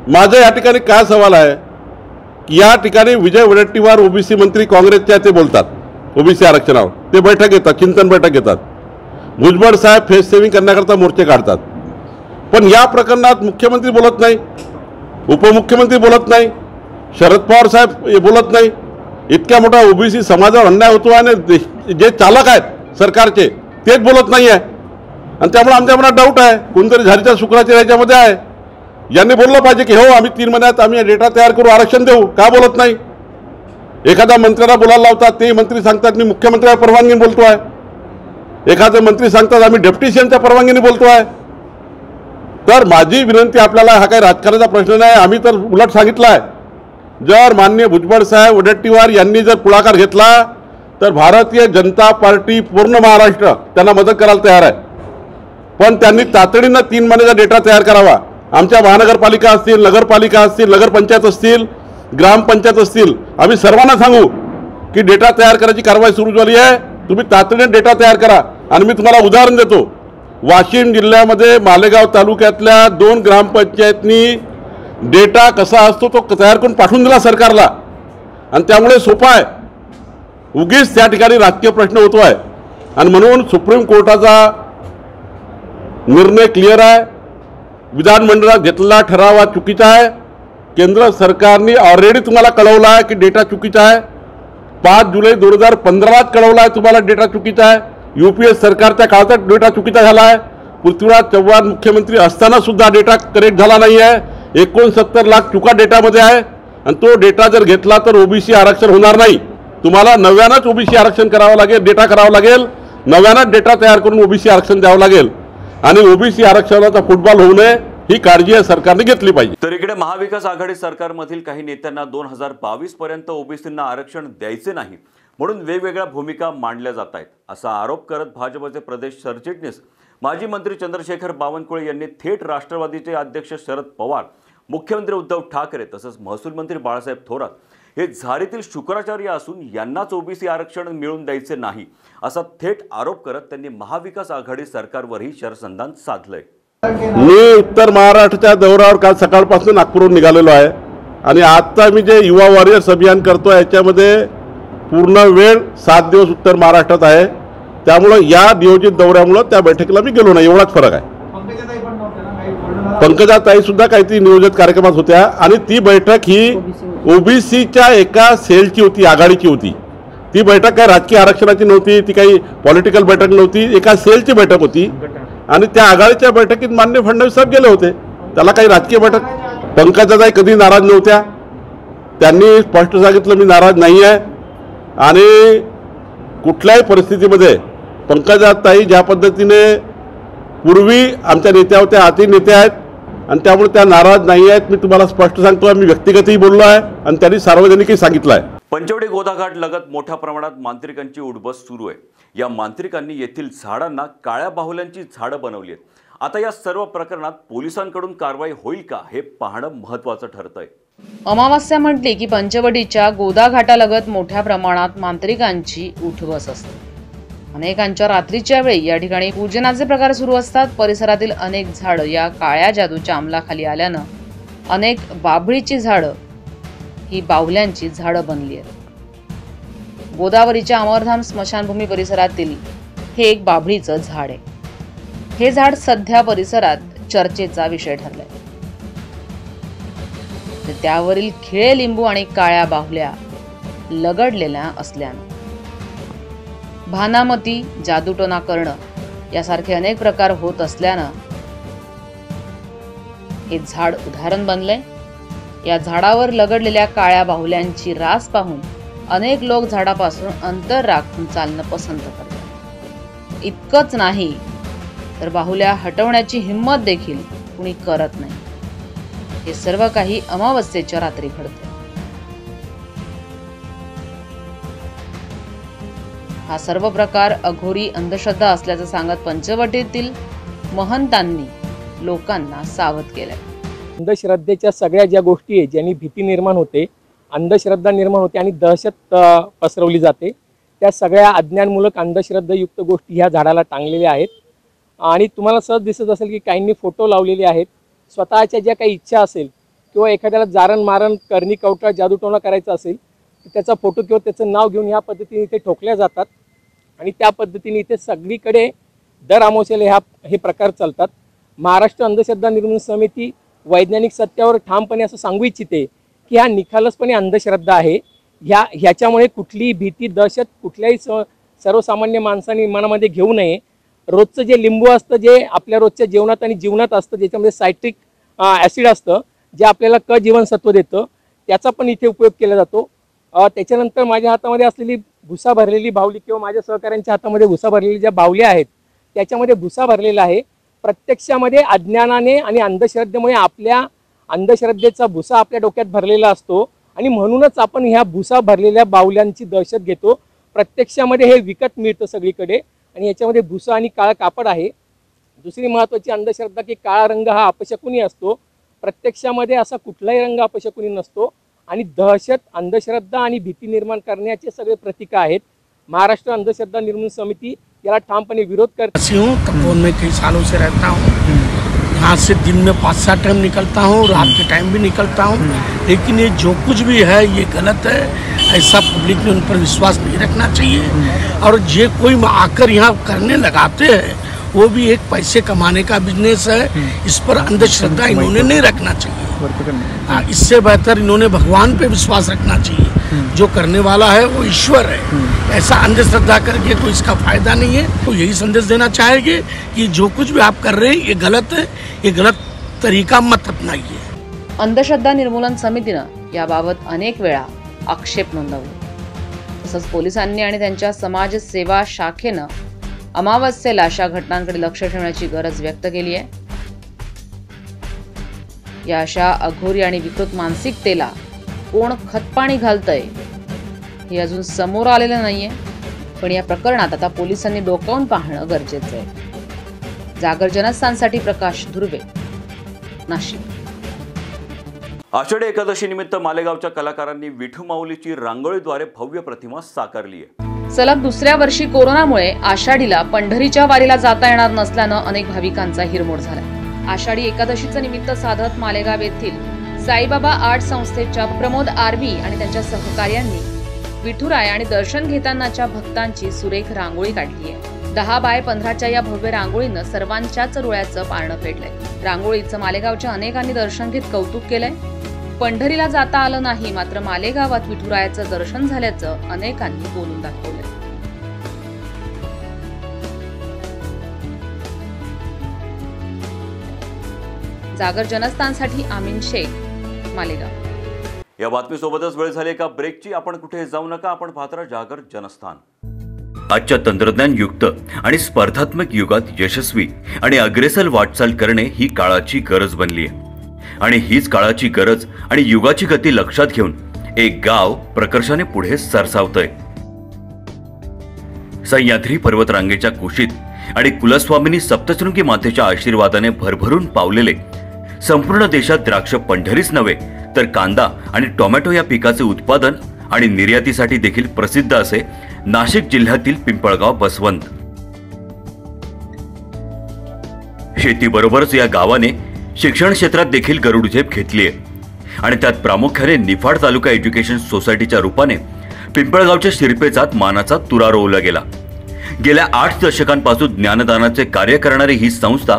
माझा या ठिकाणी काय सवाल आहे की या ठिकाणी विजय वडेट्टीवार ओबीसी मंत्री काँग्रेसच्या ते बोलतात ओबीसी आरक्षणावर, ते बैठक घेतात, चिंतन बैठक घेतात। भुजबळ साहेब फेस सेव्हिंग करण्याकरता मोर्चे काढतात, पण या प्रकरणात मुख्यमंत्री बोलत नाही, उपमुख्यमंत्री बोलत नाही, शरद पवार साहेब बोलत नाही। इतक्या मोठा ओबीसी समाजावर अन्याय होतो आणि जे चालक आहेत सरकारचे तेच बोलत नाही आहे। आणि त्यामुळे आमच्या मनात डाऊट आहे, कोणतरी झारीच्या शुक्राच्या याच्यामध्ये आहे। यांनी बोललं पाहिजे की हो आम्ही 3 महिन्यात आम्ही डेटा तयार करू, आरक्षण देऊ, का बोलत नाही? एखाद्या मंत्र्याला बोलायला लावतात, ते मंत्री सांगतात मी मुख्यमंत्र्याच्या परवानगीने बोलतो आहे, एखादे मंत्री सांगतात आम्ही डेप्युटी सीएमच्या परवानगीने बोलतो आहे। तर माझी विनंती आपल्याला, हा काही राजकारणाचा प्रश्न नाही, आम्ही तर उलट सांगितलं आहे, जर माननीय भुजबळ साहेब वडेट्टीवार यांनी जर पुढाकार घेतला तर भारतीय जनता पार्टी पूर्ण महाराष्ट्र त्यांना मदत करायला तयार आहे। पण त्यांनी तातडीनं 3 महिन्याचा डेटा तयार करावा। आमच्या महानगरपालिका असतील, नगरपालिका असतील, नगरपंचायत असतील, ग्रामपंचायत असतील, आम्ही सर्वांना सांगू की डेटा तयार करायची कारवाई सुरू झाली आहे, तुम्ही तातडीने डेटा तयार करा। आणि मी तुम्हाला उदाहरण देतो, वाशिम जिल्ह्यामध्ये मालेगाव तालुक्यातल्या 2 ग्रामपंचायतनी डेटा कसा असतो तो तयार करून पाठवून दिला सरकारला, आणि त्यामुळे सोपा आहे। उगीच त्या ठिकाणी राजकीय प्रश्न होतो आहे, आणि म्हणून सुप्रीम कोर्टाचा निर्णय क्लिअर आहे, विधानमंडळात घेतलेला ठराव हा चुकीचा आहे। केंद्र सरकारने ऑलरेडी तुम्हाला कळवलं आहे की डेटा चुकीचा आहे, 5 जुलै 2015 कळवलं आहे तुम्हाला डेटा चुकीचा आहे। यूपीए सरकारच्या काळात डेटा चुकीचा झाला आहे, पृथ्वीराज चव्हाण मुख्यमंत्री असताना सुद्धा डेटा करेक्ट झाला नाही आहे। 69 लाख चुका डेटामध्ये आहे, आणि तो डेटा जर घेतला तर ओबीसी आरक्षण होणार नाही। तुम्हाला नव्यानंच ओबीसी आरक्षण करावं लागेल, डेटा करावं लागेल, नव्यानंच डेटा तयार करून ओबीसी आरक्षण द्यावं लागेल, आणि ओबीसी आरक्षणाचा फुटबॉल होऊ नये ही काळजी या सरकारने घेतली पाहिजे। तर इकडे महाविकास आघाडी सरकारमधील काही नेत्यांना 2022 पर्यंत ओबीसींना आरक्षण द्यायचे नाही म्हणून वेगवेगळ्या भूमिका मांडल्या जात आहेत, असा आरोप करत भाजपचे प्रदेश सरचिटणीस माजी मंत्री चंद्रशेखर बावनकुळे यांनी थेट राष्ट्रवादीचे अध्यक्ष शरद पवार, मुख्यमंत्री उद्धव ठाकरे तसंच महसूल मंत्री बाळासाहेब थोरात हे झारीतील शुक्राचार्य असून यांनाच ओबीसी आरक्षण मिळून द्यायचे नाही असा थेट आरोप करत त्यांनी महाविकास आघाडी सरकारवरही शरसंधान साधलंय। मी उत्तर महाराष्ट्राच्या दौऱ्यावर काल सकाळपासून नागपूरहून निघालेलो आहे, आणि आता मी जे युवा वॉरियर्स अभियान करतो याच्यामध्ये पूर्ण वेळ 7 दिवस उत्तर महाराष्ट्रात आहे। त्यामुळे या नियोजित दौऱ्यामुळे त्या बैठकीला मी गेलो नाही, एवढाच फरक आहे। पंकजाताई सुद्धा काहीतरी नियोजित कार्यक्रमात होत्या, आणि ती बैठक ही ओबीसीच्या एका सेलची होती, आघाडीची होती। ती बैठक काही राजकीय आरक्षणाची नव्हती, ती काही पॉलिटिकल बैठक नव्हती, एका सेलची बैठक होती, आणि त्या आघाडीच्या बैठकीत माननीय फडणवीस साहेब गेले होते। त्याला काही राजकीय बैठक, पंकजाताई कधी नाराज नव्हत्या, त्यांनी स्पष्ट सांगितलं मी नाराज नाही आहे, आणि कुठल्याही परिस्थितीमध्ये पंकजाताई ज्या पद्धतीने पूर्वी आमच्या नेत्या होत्या, आजही नेत्या आहेत, आणि त्यामुळे त्या नाराज नाही आहेत। मी तुम्हाला स्पष्ट सांगतो, आम्ही व्यक्तिगतही बोललो आहे आणि त्यांनी सार्वजनिकही सांगितलं आहे। पंचवडी गोदाघाट लगत मोठ्या प्रमाणात मांत्रिकांची उठबस सुरू आहे। या मांत्रिकांनी येथील झाडांना काळ्या बाहुल्यांची झाडं बनवली आहेत। आता या सर्व प्रकरणात पोलिसांकडून कारवाई होईल का हे पाहणं महत्त्वाचं ठरतंय। अमावास्या म्हटली की पंचवटीच्या गोदाघाटालगत मोठ्या प्रमाणात मांत्रिकांची उठबस असते। अनेकांच्या रात्रीच्या वेळी या ठिकाणी पूजनाचे प्रकार सुरू असतात। परिसरातील अनेक झाडं या काळ्या जादूच्या अंमलाखाली आल्यानं अनेक बाभळीची झाडं ही बाहुल्यांची झाडं बनली आहेत। गोदावरीच्या अमरधाम स्मशानभूमी परिसरातील हे एक बाभळीचं झाड आहे. हे झाड सध्या परिसरात चर्चेचा विषय ठरलाय. त्यावरील खिळे लिंबू आणि काळ्या बाहुल्या लगडलेल्या असल्यानं भानामती, जादूटोना करणं यासारखे अनेक प्रकार होत असल्यानं हे झाड उदाहरण बनलंय. या झाडावर लगडलेल्या काळ्या बाहुल्यांची रास पाहून अनेक लोक झाडापासून अंतर राखून चालणं पसंत करतात. इतकंच नाही तर बाहुल्या हटवण्याची हिंमत देखील कुणी करत नाही. हे सर्व काही अमावस्येच्या रात्री घडते. हा सर्व प्रकार अघोरी अंधश्रद्धा असल्याचं सांगत पंचवटीतील महंतांनी लोकांना सावध केलंय. अंधश्रद्धेच्या सगळ्या ज्या गोष्टी आहेत ज्यांनी भीती निर्माण होते, अंधश्रद्धा निर्माण होते आणि दहशत पसरवली जाते, त्या सगळ्या अज्ञानमूलक अंधश्रद्धायुक्त गोष्टी ह्या झाडाला टांगलेल्या आहेत. आणि तुम्हाला सहज दिसत असेल की काहींनी फोटो लावलेले आहेत. स्वतःच्या ज्या काही इच्छा असेल किंवा एखाद्याला जारण मारण करणी कवटा जादूटोना करायचा असेल तर त्याचा फोटो किंवा त्याचं नाव घेऊन ह्या पद्धतीने इथे ठोकल्या जातात आणि त्या पद्धतीने इथे सगळीकडे दर अमावस्येला हे प्रकार चालतात. महाराष्ट्र अंधश्रद्धा निर्मूलन समिती वैज्ञानिक सत्यावर ठामपणे असं सांगू इच्छिते की हा निखालसपणे अंधश्रद्धा आहे. ह्याच्यामुळे कुठलीही भीती दहशत कुठल्याही सर्वसामान्य माणसाने मनामध्ये घेऊ नये. रोजचं जे लिंबू असतं जे आपल्या रोजच्या जेवणात आणि जीवनात असतं ज्याच्यामध्ये सायट्रिक ॲसिड असतं जे आपल्याला क जीवनसत्व देतं त्याचा पण इथे उपयोग केला जातो. त्याच्यानंतर माझ्या हातामध्ये असलेली भुसा भरलेली बाहुली किंवा माझ्या सहकाऱ्यांच्या हातामध्ये भुसा भरलेली ज्या बाहुल्या आहेत त्याच्यामध्ये भुसा भरलेला आहे. प्रत्यक्षामध्ये अज्ञानाने आणि अंधश्रद्धेमुळे आपल्या अंधश्रद्धेचा भुसा आपल्या डोक्यात भरलेला असतो आणि म्हणूनच आपण ह्या भुसा भरलेल्या बाहुल्यांची दहशत घेतो. प्रत्यक्षामध्ये हे विकत मिळतं सगळीकडे आणि याच्यामध्ये भुसा आणि काळा कापड आहे. दुसरी महत्त्वाची अंधश्रद्धा की काळा रंग हा अपशकुनी असतो. प्रत्यक्षामध्ये असा कुठलाही रंग अपशकुनी नसतो आणि दहशत, अंधश्रद्धा आणि भीती निर्माण करण्याचे सगळे प्रतीक आहेत. महाराष्ट्र अंधश्रद्धा निर्मूलन समिती याला ठामपणे विरोध करते हूँ. तपोवन में कई सालों से रहता हूँ. यहाँ से दिन में 5-7 टाइम निकलता हूँ, रात के टाइम भी निकलता हूँ. लेकिन ये जो कुछ भी है ये गलत है. ऐसा पब्लिक ने उन पर विश्वास नहीं रखना चाहिए. और ये कोई आकर यहाँ करने लगाते हैं वो भी एक पैसे कमाने का बिजनेस है. इस पर अंधश्रद्धा इन्होंने नहीं रखना चाहिए. इससे बेहतर इन्होंने भगवान पे विश्वास रखना चाहिए. जो करने वाला है वो ईश्वर है. ऐसा अंधश्रद्धा करके कोई इसका फायदा नहीं है. तो यही संदेश देना चाहेंगे कि जो कुछ भी आप कर रहे हैं ये गलत है. ये गलत तरीका मत अपनाइए. अंधश्रद्धा निर्मूलन समितीनं याबाबत अनेक वेळा आक्षेप नोंदवले. तसंच पोलिसांनी आणि त्यांच्या समाज सेवा शाखेनं अमावस्येला अशा घटनांकडे लक्ष ठेवण्याची गरज व्यक्त केली आहे. या अशा अघोरी आणि विकृत मानसिकतेला कोण खतपाणी घालतंय हे अजून समोर आलेलं नाहीये. पण या प्रकरणात आता पोलिसांनी डोकावून पाहणं गरजेचं आहे. जागर जनस्थानसाठी प्रकाश धुर्वे, नाशिक. आषाढी एकादशी निमित्त मालेगावच्या कलाकारांनी विठू माऊलीची रांगोळीद्वारे भव्य प्रतिमा साकारली आहे. सलग दुसऱ्या वर्षी कोरोनामुळे आषाढीला पंढरीच्या वारीला जाता येणार नसल्यानं अनेक भाविकांचा हिरमोड झाला. आषाढी एकादशीचं निमित्त साधत मालेगाव येथील साईबाबा आर्ट संस्थेच्या प्रमोद आरवी आणि त्यांच्या सहकार्यांनी विठुराय आणि दर्शन घेतानाच्या भक्तांची सुरेख रांगोळी काढली आहे. 10 बाय 15च्या या भव्य रांगोळीनं सर्वांच्याच डोळ्याचं पारणं फेडलंय. रांगोळीचं मालेगावच्या अनेकांनी दर्शन घेत कौतुक केलंय. पंढरीला जाता आलं नाही मात्र मालेगावात विठुरायाचं दर्शन झाल्याचं अनेकांनी बोलून दाखवलंय. जागर जनस्थानसाठी आमीन शेख, मालेगाव. या बातमीसोबतच वेळ झाली एका ब्रेकची. आपण कुठे जाऊ नका, आपण पाहत राहा जागर जनस्थान. आजच्या तंत्रज्ञान युक्त आणि स्पर्धात्मक युगात यशस्वी आणि अग्रेसर वाटचाल करणे ही काळाची गरज बनली आहे. आणि हीच काळाची गरज आणि युगाची गती लक्षात घेऊन एक गाव प्रकर्षाने पुढे सरसावतंय. सह्याद्री पर्वतरांगेच्या कुशीत आणि कुलस्वामिनी सप्तशृंगी मातेच्या आशीर्वादाने भरभरून पावलेले संपूर्ण देशात द्राक्ष पंढरीच नव्हे तर कांदा आणि टोमॅटो या पिकाचे उत्पादन आणि निर्यातीसाठी देखील प्रसिद्ध असे नाशिक जिल्ह्यातील पिंपळगाव बसवंत. शेतीबरोबरच या गावाने शिक्षण क्षेत्रात देखील गरुडझेप घेतली आहे आणि त्यात प्रामुख्याने निफाड तालुका एज्युकेशन सोसायटीच्या रूपाने पिंपळगावच्या शिरपेचात मानाचा तुरा रोवला गेला। गेल्या 8 दशकांपासून ज्ञानदानाचे कार्य करणारी ही संस्था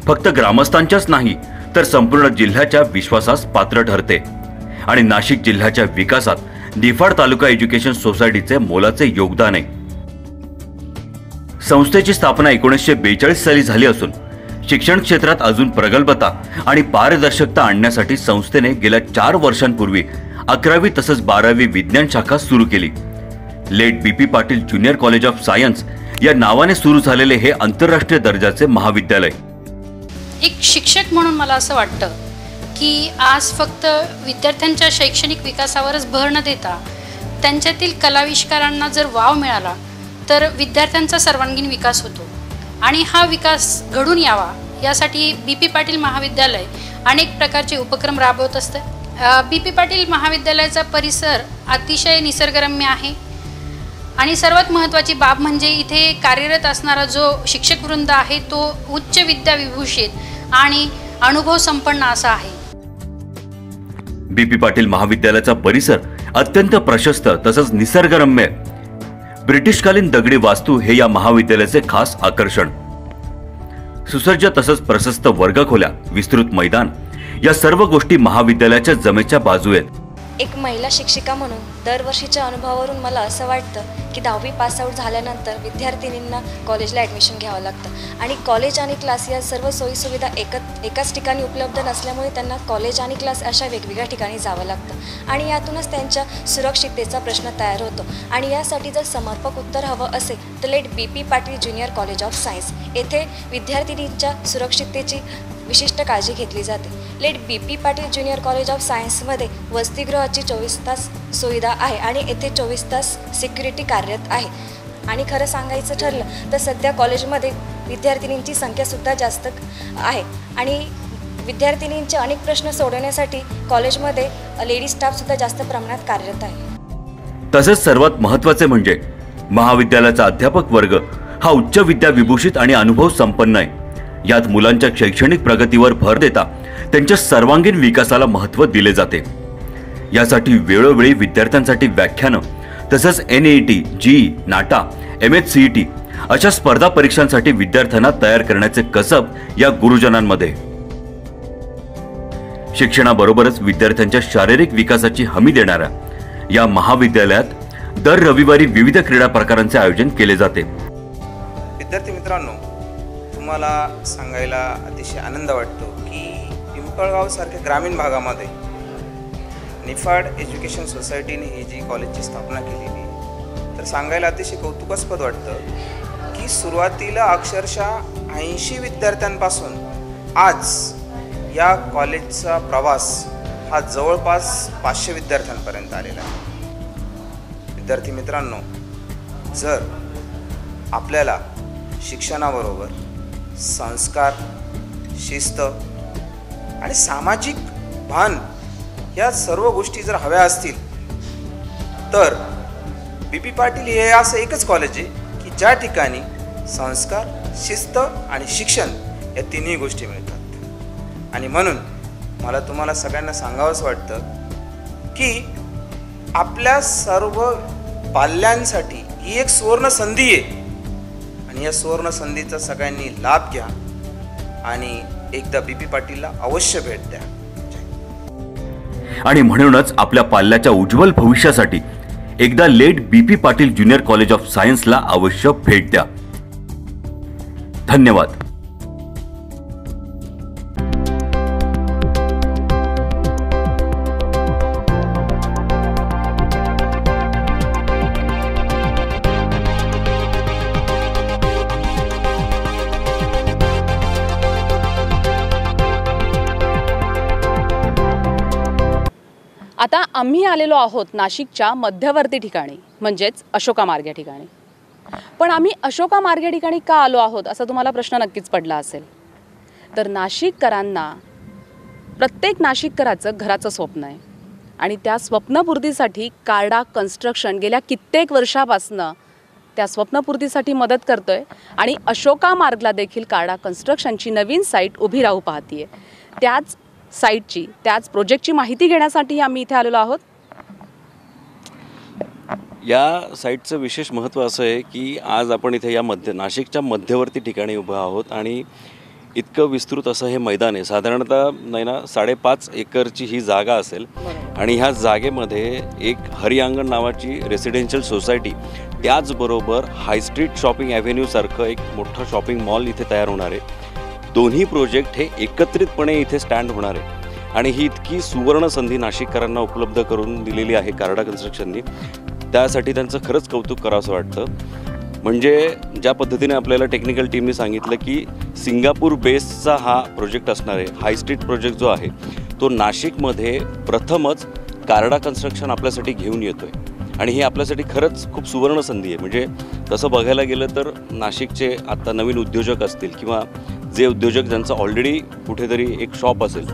फक्त ग्रामस्थांच्याच नाही तर संपूर्ण जिल्ह्याच्या विश्वासास पात्र ठरते आणि नाशिक जिल्ह्याच्या विकासात निफाड तालुका एज्युकेशन सोसायटीचे मोलाचे योगदान आहे। संस्थेची स्थापना 1942 साली झाली असून शिक्षण क्षेत्रात अजून प्रगल्भता आणि पारदर्शकता आणण्यासाठी संस्थेने गेल्या 4 वर्षांपूर्वी 11वी तसंच 12वी विज्ञान शाखा सुरू केली। Late BP Patil junior college of science या नावाने सुरू झालेले हे आंतरराष्ट्रीय दर्जाचे महाविद्यालय। एक शिक्षक म्हणून मला असं वाटतं की आज फक्त विद्यार्थ्यांच्या शैक्षणिक विकासावरच भर न देता त्यांच्यातील कलाविष्कारांना जर वाव मिळाला तर विद्यार्थ्यांचा सर्वांगीण विकास होतो आणि हा विकास घडून यावा यासाठी बीपी पाटील महाविद्यालय अनेक प्रकारचे उपक्रम राबवत असते। बीपी पाटील महाविद्यालयाचा परिसर अतिशय निसर्गरम्य आहे आणि सर्वात महत्त्वाची बाब म्हणजे इथे कार्यरत असणारा जो शिक्षक वृंद आहे तो उच्च विद्या विभूषित आणि अनुभव संपन्न असा आहे। बीपी पाटील महाविद्यालयाचा परिसर अत्यंत प्रशस्त तसंच निसर्गरम्य। ब्रिटिशकालीन दगडी वास्तू हे या महाविद्यालयाचे खास आकर्षण। सुसज्ज तसंच प्रशस्त वर्गखोल्या, विस्तृत मैदान या सर्व गोष्टी महाविद्यालयाच्या जमेच्या बाजू आहेत। एक महिला शिक्षिका म्हणून दरवर्षीच्या अनुभवावरून मला असं वाटतं की 10वी पास आउट झाल्यानंतर विद्यार्थिनींना कॉलेजला ॲडमिशन घ्यावं लागतं आणि कॉलेज आणि क्लास या सर्व सोयीसुविधा एकाच ठिकाणी उपलब्ध नसल्यामुळे त्यांना कॉलेज आणि क्लास अशा वेगवेगळ्या ठिकाणी जावं लागतं आणि यातूनच त्यांच्या सुरक्षिततेचा प्रश्न तयार होतो आणि यासाठी जर समर्पक उत्तर हवं असेल तर late BP Patil junior college of science येथे विद्यार्थिनींच्या सुरक्षिततेची विशिष्ट काळजी घेतली जाते। Late BP Patil junior college of सायन्समध्ये वसतिगृहाची 24 तास सुविधा आहे आणि येथे 24 तास सिक्युरिटी कार्यरत आहे आणि खरं सांगायचं ठरलं तर सध्या कॉलेजमध्ये विद्यार्थिनींची संख्यासुद्धा जास्त आहे आणि विद्यार्थिनींचे अनेक प्रश्न सोडवण्यासाठी कॉलेजमध्ये लेडी स्टाफसुद्धा जास्त प्रमाणात कार्यरत आहे। तसेच सर्वात महत्त्वाचे म्हणजे महाविद्यालयाचा अध्यापक वर्ग हा उच्च विद्या विभूषित आणि अनुभव संपन्न आहे। यात मुलांच्या शैक्षणिक प्रगतीवर भर देता त्यांच्या सर्वांगीण विकासाला महत्त्व दिले जाते। यासाठी वेळोवेळी विद्यार्थ्यांसाठी व्याख्यानं तसंच NEET, GE, नाटा, MHCET अशा स्पर्धा परीक्षांसाठी विद्यार्थ्यांना तयार करण्याचे कसब या गुरुजनांमध्ये। शिक्षणाबरोबरच विद्यार्थ्यांच्या शारीरिक विकासाची हमी देणाऱ्या या महाविद्यालयात दर रविवारी विविध क्रीडा प्रकारांचे आयोजन केले जाते। विद्यार्थी मित्रांनो, तुम्हाला सांगायला अतिशय आनंद वाटतो की पिंपळगाव सारख्या ग्रामीण भागामध्ये निफाड एज्युकेशन सोसायटीने ही जी कॉलेजची स्थापना केलेली तर सांगायला अतिशय कौतुकास्पद वाटतं की सुरुवातीला अक्षरशः 80 विद्यार्थ्यांपासून आज या कॉलेजचा प्रवास हा जवळपास 500 विद्यार्थ्यांपर्यंत आलेला आहे। विद्यार्थी मित्रांनो, जर आपल्याला शिक्षणाबरोबर संस्कार, शिस्त आणि सामाजिक भान या सर्व गोष्टी जर हव्या असतील तर बीपी पाटील हे असं एकच कॉलेज आहे की ज्या ठिकाणी संस्कार, शिस्त आणि शिक्षण या तिन्ही गोष्टी मिळतात। आणि म्हणून मला तुम्हाला सगळ्यांना सांगावंसं वाटतं की आपल्या सर्व पाल्यांसाठी ही एक सुवर्ण संधी आहे आणि या सुवर्ण संधीचा सगळ्यांनी लाभ घ्या आणि एकदा बीपी पाटीलला अवश्य भेट द्या। आणि म्हणूनच आपल्या पाल्याच्या उज्ज्वल भविष्यासाठी एकदा late BP Patil junior college of सायन्सला अवश्य भेट द्या। धन्यवाद। आता आम्ही आलेलो आहोत नाशिकच्या मध्यवर्ती ठिकाणी म्हणजेच अशोका मार्ग या ठिकाणी। पण आम्ही अशोका मार्ग या ठिकाणी का आलो आहोत असा तुम्हाला प्रश्न नक्कीच पडला असेल। तर नाशिककरांना प्रत्येक नाशिककराचं घराचं स्वप्न आहे आणि त्या स्वप्नपूर्तीसाठी कार्डा कन्स्ट्रक्शन गेल्या कित्येक वर्षापासून त्या स्वप्नपूर्तीसाठी मदत करतोय आणि अशोका मार्गला देखील कार्डा कन्स्ट्रक्शनची नवीन साईट उभी राहू पाहतीये। त्याच साईटची त्याच प्रोजेक्टची माहिती घेण्यासाठी आम्ही इथे आलेलो आहोत। या साईटचं विशेष महत्त्व असं आहे की आज आपण इथे या नाशिकच्या मध्यवर्ती ठिकाणी उभं आहोत आणि इतकं विस्तृत असं हे मैदान आहे. साधारणतः नाही ना 5.5 एकरची ही जागा असेल आणि ह्या जागेमध्ये एक हरियांगण नावाची रेसिडेन्शियल सोसायटी, त्याचबरोबर हायस्ट्रीट शॉपिंग ॲव्हेन्यूसारखं एक मोठं शॉपिंग मॉल इथे तयार होणार आहे. दोन्ही प्रोजेक्ट हे एकत्रितपणे इथे स्टँड होणार आहे आणि ही इतकी सुवर्ण संधी नाशिककरांना उपलब्ध करून दिलेली आहे कार्डा कन्स्ट्रक्शननी. त्यासाठी त्यांचं खरंच कौतुक करावंसं वाटतं. म्हणजे ज्या पद्धतीने आपल्याला टेक्निकल टीमने सांगितलं की सिंगापूर बेसचा हा प्रोजेक्ट असणार आहे. हाय स्ट्रीट प्रोजेक्ट जो आहे तो नाशिकमध्ये प्रथमच कार्डा कन्स्ट्रक्शन आपल्यासाठी घेऊन येतो आहे आणि ही आपल्यासाठी खरंच खूप सुवर्ण संधी आहे. म्हणजे तसं बघायला गेलं तर नाशिकचे आत्ता नवीन उद्योजक असतील किंवा जे उद्योजक ज्यांचं ऑलरेडी कुठेतरी एक शॉप असेल,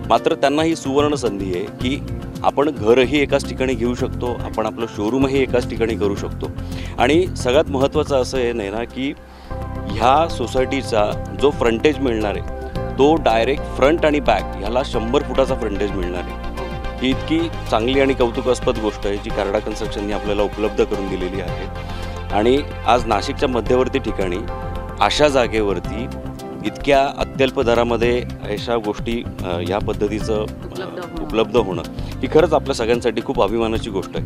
मात्र त्यांना ही सुवर्ण संधी आहे की आपण घरही एकाच ठिकाणी घेऊ शकतो, आपण आपलं शोरूमही एकाच ठिकाणी करू शकतो. आणि सगळ्यात महत्त्वाचं असं आहे नाही ना की ह्या सोसायटीचा जो फ्रंटेज मिळणार आहे तो डायरेक्ट फ्रंट आणि बॅक ह्याला 100 फुटाचा फ्रंटेज मिळणार आहे. ही इतकी चांगली आणि कौतुकास्पद गोष्ट आहे जी कार्डा कन्स्ट्रक्शनने आपल्याला उपलब्ध करून दिलेली आहे. आणि आज नाशिकच्या मध्यवर्ती ठिकाणी अशा जागेवरती इतक्या अत्यल्प दरामध्ये अशा गोष्टी ह्या पद्धतीचं उपलब्ध होणं ही खरंच आपल्या सगळ्यांसाठी खूप अभिमानाची गोष्ट आहे.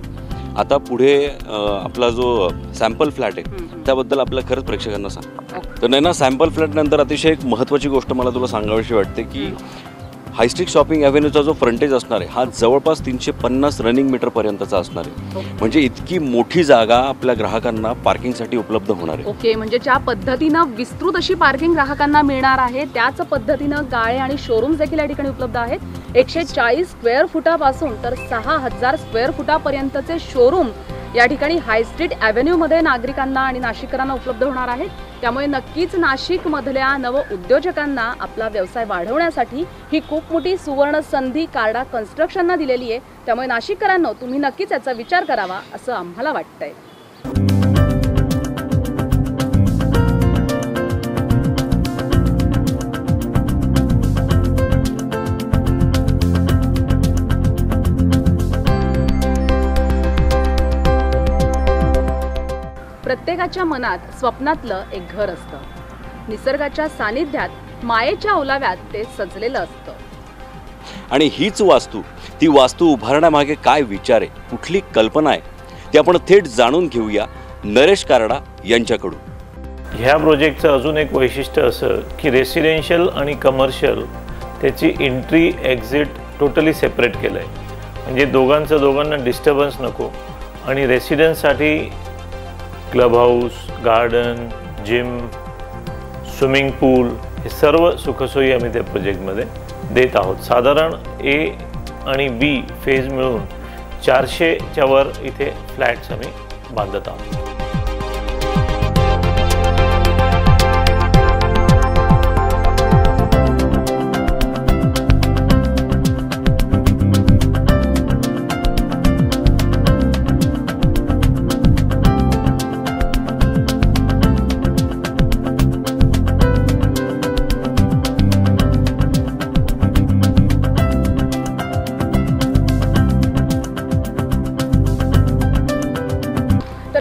आता पुढे आपला जो सॅम्पल फ्लॅट आहे त्याबद्दल आपल्या खरंच प्रेक्षकांना सांग. तर नाही ना, सॅम्पल फ्लॅटनंतर अतिशय एक महत्त्वाची गोष्ट मला तुला सांगावीशी वाटते की हायस्ट्रीट शॉपिंग ॲव्हेन्यूचा जो फ्रंटेज असणार आहे हा जवळपास 350 रनिंग मीटरपर्यंतचा असणार आहे. म्हणजे इतकी मोठी जागा आपल्या ग्राहकांना पार्किंगसाठी उपलब्ध होणार आहे. ओके, म्हणजे ज्या पद्धतीनं विस्तृत अशी पार्किंग ग्राहकांना मिळणार आहे त्याच पद्धतीनं गाळे आणि शोरूम्स देखील या ठिकाणी उपलब्ध आहेत. 140 स्क्वेअर फुटापासून तर 6000 स्क्वेअर फुटापर्यंतचे शोरूम या ठिकाणी हायस्ट्रीट ॲव्हेन्यूमध्ये नागरिकांना आणि नाशिककरांना उपलब्ध होणार आहेत. त्यामुळे नक्कीच नाशिकमधल्या नव उद्योजकांना आपला व्यवसाय वाढवण्यासाठी ही खूप मोठी सुवर्ण संधी कार्डा कन्स्ट्रक्शननं दिलेली आहे. त्यामुळे नाशिककरांनो, तुम्ही नक्कीच याचा विचार करावा असं आम्हाला वाटतंय. प्रत्येकाच्या मनात स्वप्नातलं एक घर असतं. निसर्गाच्या सानिध्यात मायेच्या ओलाव्यात ते सजलेलं असतं. आणि हीच वास्तू, ती वास्तू उभारण्यामागे काय विचार आहे, कुठली कल्पना आहे, ते आपण थेट जाणून घेऊया नरेश कार्डा यांच्याकडून. ह्या प्रोजेक्टचं अजून एक वैशिष्ट्य असं की रेसिडेन्शियल आणि कमर्शियल त्याची एंट्री एक्झिट टोटली सेपरेट केलं आहे. म्हणजे दोघांना डिस्टर्बन्स नको. आणि रेसिडेन्ससाठी club house, garden, gym, swimming pool हे सर्व सुखसोयी आम्ही त्या प्रोजेक्टमध्ये देत आहोत. साधारण ए आणि बी फेज मिळून 400च्या वर इथे फ्लॅट्स आम्ही बांधत आहोत.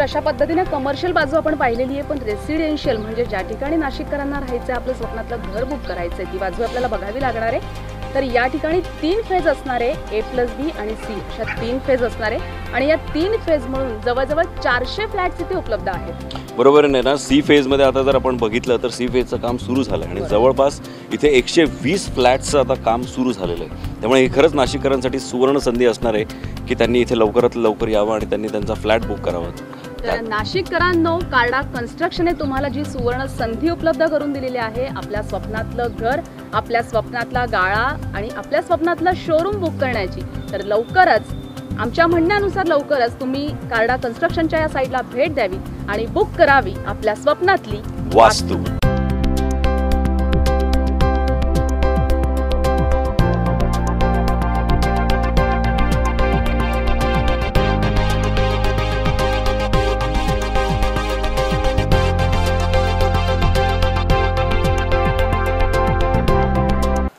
अशा पद्धतीने कमर्शियल बाजू आपण पाहिलेली आहे, पण रेसिडेन्शियल म्हणजे ज्या ठिकाणी नाशिककरांना राहायचं आहे, आपलं स्वप्नातलं घर बुक करायचं आहे, ती बाजू आपल्याला बघावी लागणार आहे. तर या ठिकाणी 3 फेज असणार आहे, A+B आणि C अशा 3 फेज असणार आहे आणि या 3 फेज म्हणून जवळजवळ 400 फ्लॅट्स इथे उपलब्ध आहेत. बरोबर आहे ना. सी फेजमध्ये आता जर आपण बघितलं तर सी फेजचं काम सुरू झालं आहे आणि जवळपास इथे 120 फ्लॅट्सचं आता काम सुरू झालेलं आहे. त्यामुळे हे खरंच नाशिककरांसाठी सुवर्ण संधी असणार आहे की त्यांनी इथे लवकरात लवकर यावं आणि त्यांनी त्यांचा फ्लॅट बुक करावा. तर नाशिककरांनो, कार्डा कन्स्ट्रक्शनने तुम्हाला जी सुवर्ण संधी उपलब्ध करून दिलेली आहे आपल्या स्वप्नातलं घर, आपल्या स्वप्नातला गाळा आणि आपल्या स्वप्नातलं शोरूम बुक करण्याची, तर लवकरच आमच्या म्हणण्यानुसार लवकरच तुम्ही कार्डा कन्स्ट्रक्शनच्या या साईटला भेट द्यावी आणि बुक करावी आपल्या स्वप्नातली वास्तू.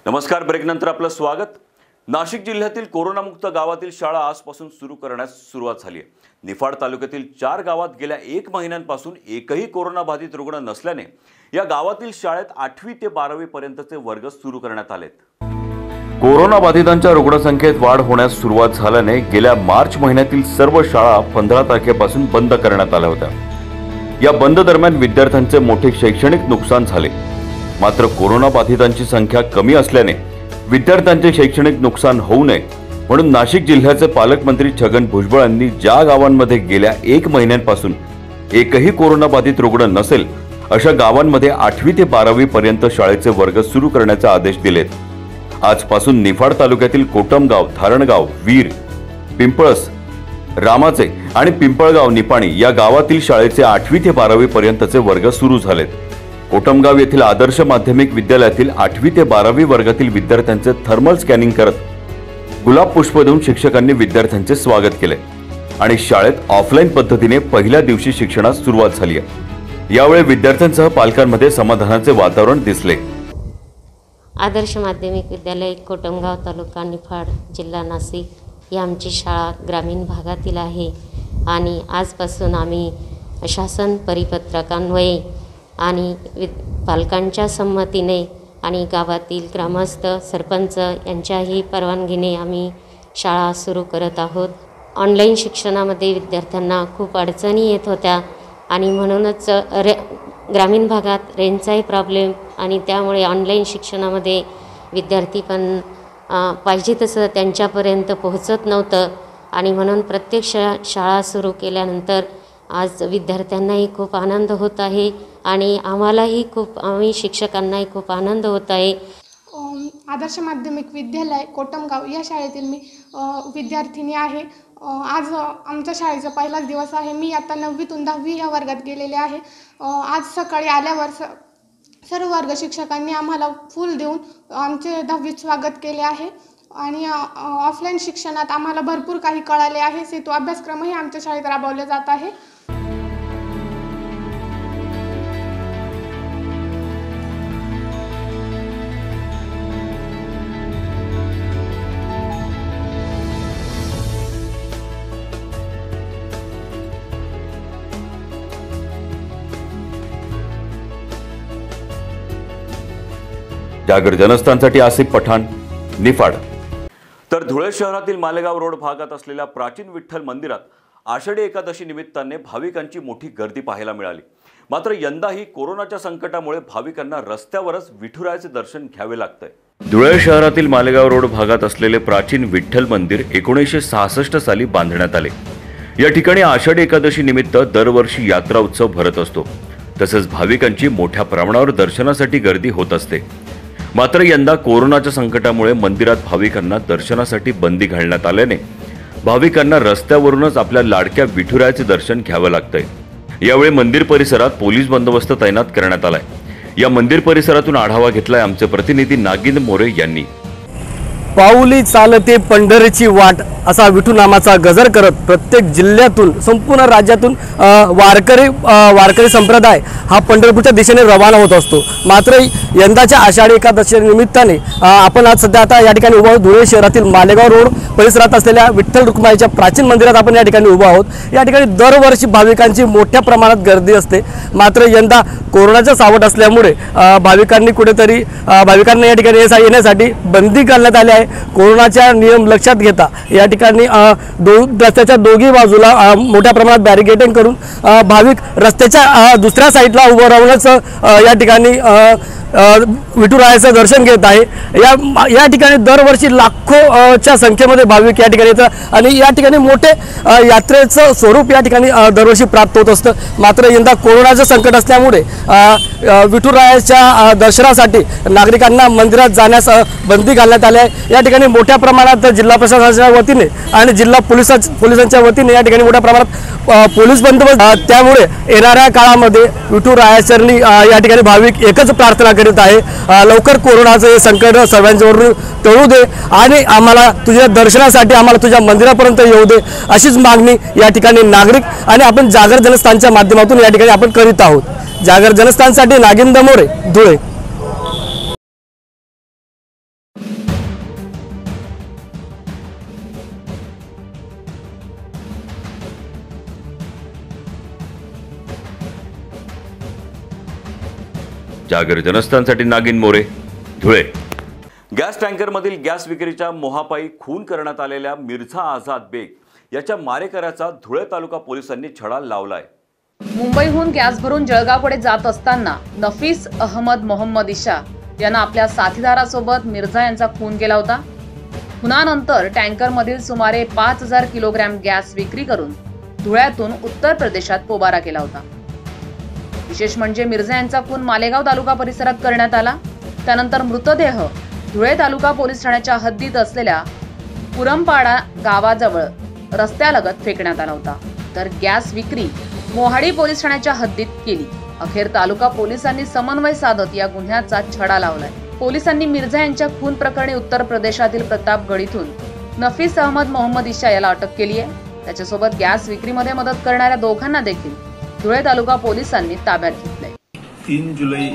नमस्कार, ब्रेकनंतर आपलं स्वागत. नाशिक जिल्ह्यातील कोरोनामुक्त गावातील शाळा आजपासून सुरू करण्यास सुरुवात झाली आहे. निफाड तालुक्यातील 4 गावात गेल्या 1 महिन्यांपासून एकही कोरोनाबाधित रुग्ण नसल्याने या गावातील शाळेत 8वी ते 12वी पर्यंतचे वर्ग सुरू करण्यात आलेत. कोरोनाबाधितांच्या रुग्णसंख्येत वाढ होण्यास सुरुवात झाल्याने गेल्या मार्च महिन्यातील सर्व शाळा 15 तारखेपासून बंद करण्यात आल्या होत्या. या बंद दरम्यान विद्यार्थ्यांचे मोठे शैक्षणिक नुकसान झाले. मात्र कोरोनाबाधितांची संख्या कमी असल्याने विद्यार्थ्यांचे शैक्षणिक नुकसान होऊ नये म्हणून नाशिक जिल्ह्याचे पालकमंत्री छगन भुजबळ यांनी ज्या गावांमध्ये गेल्या 1 महिन्यांपासून एकही कोरोनाबाधित रुग्ण नसेल अशा गावांमध्ये 8वी ते 12वी पर्यंत शाळेचे वर्ग सुरू करण्याचे आदेश दिलेत. आजपासून निफाड तालुक्यातील कोटमगाव, धारणगाव, वीर, पिंपळस, रामाचे आणि पिंपळगाव, निपाणी या गावातील शाळेचे 8वी ते 12वी पर्यंतचे वर्ग सुरू झालेत. कोटमगाव येथील आदर्श माध्यमिक विद्यालयातील 8वी ते 12वी वर्गातील विद्यार्थ्यांचे थर्मल स्कॅनिंग करत गुलाब पुष्प देऊन शिक्षकांनी विद्यार्थ्यांचे स्वागत केले आणि शाळेत ऑफलाईन पद्धतीने पहिल्या दिवशी शिक्षणास सुरुवात झाली आहे. यावेळी विद्यार्थ्यांसह पालकांमध्ये समाधानाचे वातावरण दिसले. आदर्श माध्यमिक विद्यालय कोटमगाव, तालुका निफाड, जिल्हा नाशिक ही आमची शाळा ग्रामीण भागातील आहे आणि आजपासून आम्ही शासन परिपत्रकान्वये आणि पालकांच्या संमतीने आणि गावातील ग्रामस्थ, सरपंच यांच्याही परवानगीने आम्ही शाळा सुरू करत आहोत. ऑनलाईन शिक्षणामध्ये विद्यार्थ्यांना खूप अडचणी येत होत्या आणि म्हणूनच ग्रामीण भागात रेंजचाही प्रॉब्लेम आणि त्यामुळे ऑनलाईन शिक्षणामध्ये विद्यार्थी पण पाहिजे तसं त्यांच्यापर्यंत पोहोचत नव्हतं आणि म्हणून प्रत्यक्ष शाळा सुरू केल्यानंतर आज विद्यार्थ्यांनाही खूप आनंद होत आहे आणि आम्ही शिक्षकांनाही खूप आनंद होत आहे. आदर्श माध्यमिक विद्यालय कोटमगाव या शाळेतील मी विद्यार्थिनी आहे. आज आमच्या शाळेचा पहिलाच दिवस आहे. मी आता 9वीतून 10वी या वर्गात गेलेले आहे. आज सकाळी आल्यावर सर्व वर्ग शिक्षकांनी आम्हाला फूल देऊन आमचे 10वीत स्वागत केले आहे आणि ऑफलाईन शिक्षणात आम्हाला भरपूर काही कळाले आहे. सेतू अभ्यासक्रमही आमच्या शाळेत राबवले जात आहे. जागर जनस्थानसाठी आसिफ पठाण, निफाड. तर धुळे शहरातील मालेगाव रोड भागात असलेल्या प्राचीन विठ्ठल मंदिरात आषाढी एकादशी निमित्ताने भाविकांची मोठी गर्दी पाहायला मिळाली. मात्र यंदाही कोरोनाच्या संकटामुळे भाविकांना रस्त्यावरच विठुरायाचे दर्शन घ्यावे लागतंय. धुळे शहरातील मालेगाव रोड भागात असलेले प्राचीन विठ्ठल मंदिर 1966 साली बांधण्यात आले. या ठिकाणी आषाढी एकादशी निमित्त दरवर्षी यात्रा उत्सव भरत असतो. तसेच भाविकांची मोठ्या प्रमाणावर दर्शनासाठी गर्दी होत असते. मात्र यंदा कोरोनाच्या संकटामुळे मंदिरात भाविकांना दर्शनासाठी बंदी घालण्यात आल्याने भाविकांना रस्त्यावरूनच आपल्या लाडक्या विठुरायाचे दर्शन घ्यावं लागतंय. यावेळी मंदिर परिसरात पोलीस बंदोबस्त तैनात करण्यात आलाय. या मंदिर परिसरातून आढावा घेतलाय आमचे प्रतिनिधी नागिंद मोरे यांनी. पाऊली चालते पंढरीची वाट असा विठू नामाचा गजर करत प्रत्येक जिल्ह्यातून संपूर्ण राज्यातून वारकरी संप्रदाय हा पंढरपूरच्या दिशेने रवाना होत असतो. मात्र यंदाच्या आषाढी एकादशी निमित्ताने आपण आज सध्या आता या ठिकाणी उभा आहोत. धुळे शहरातील मालेगाव रोड परिसरात असलेल्या विठ्ठल रुक्माईच्या प्राचीन मंदिरात आपण या ठिकाणी उभा आहोत. या ठिकाणी दरवर्षी भाविकांची मोठ्या प्रमाणात गर्दी असते. मात्र यंदा कोरोनाचं सावट असल्यामुळे भाविकांना या ठिकाणी येण्यासाठी बंदी घालण्यात आली आहे. कोरोनाच्या नियम लक्षात घेता या ठिकाणी रस्त्याच्या दोघी बाजूला मोठ्या प्रमाणात बॅरिकेडिंग करून भाविक रस्त्याच्या दुसऱ्या साईडला उभं राहूनच या ठिकाणी विठुरायाचं दर्शन घेत आहे. या ठिकाणी दरवर्षी लाखोच्या संख्येमध्ये भाविक या ठिकाणी येतात आणि या ठिकाणी मोठे यात्रेचं स्वरूप या ठिकाणी दरवर्षी प्राप्त होत असतं. मात्र यंदा कोरोनाचं संकट असल्यामुळे विठुरायाच्या दर्शनासाठी नागरिकांना मंदिरात जाण्यास बंदी घालण्यात आली आहे. या ठिकाणी मोठ्या प्रमाणात जिल्हा प्रशासनाच्या वतीने आणि जिल्हा पोलिसांच्या वतीने या ठिकाणी मोठ्या प्रमाणात पोलीस बंदोबस्त. त्यामुळे येणाऱ्या काळामध्ये विठुरायाचरणी या ठिकाणी भाविक एकच प्रार्थना करीत आहे, लवकर कोरोनाचं हे संकट सर्वांच्यावरून टळू दे आणि आम्हाला तुझ्या दर्शनासाठी आम्हाला तुझ्या मंदिरापर्यंत येऊ दे अशीच मागणी या ठिकाणी नागरिक आणि आपण जागर जनस्थानच्या माध्यमातून या ठिकाणी आपण करीत आहोत. जागर जनस्थानसाठी नागिंद मोरे, धुळे. जागर जनस्थानसाठी नागिन मोरे, धुळे। गॅस टँकरमधील गॅस विक्रीच्या मोहापायी खून करण्यात आलेल्या मिर्झा आझाद बेग याच्या मारेकऱ्याचा धुळे तालुका पोलिसांनी छडा लावलाय। मुंबईहून गॅस भरून जळगावकडे जात असताना नफीस अहमद मोहम्मद इशा यानं आपल्या साथीदारासोबत मिर्झा यांचा खून केला होता। खुनानंतर टँकरमधील सुमारे 5000 किलोग्रॅम गॅस विक्री करून धुळ्यातून उत्तर प्रदेशात पोबारा केला होता। विशेष म्हणजे मिर्झा यांचा खून मालेगाव तालुका परिसरात करण्यात आला। त्यानंतर मृतदेह धुळे तालुका पोलीस ठाण्याच्या हद्दीत असलेल्या पुरमपाडा गावाजवळ रस्त्यालगत फेकण्यात आला होता। तर गॅस विक्री मोहाडी पोलीस ठाण्याच्या हद्दीत केली। अखेर तालुका पोलिसांनी समन्वय साधत या गुन्ह्याचा छडा लावलाय। पोलिसांनी मिर्झा यांच्या खून प्रकरणी उत्तर प्रदेशातील प्रतापगड इथून नफीस अहमद मोहम्मद इशा याला अटक केली आहे। त्याच्यासोबत गॅस विक्रीमध्ये मदत करणाऱ्या दोघांना देखील धुळे तालुका पोलिसांनी ताब्यात घेतलंय। 3 जुलै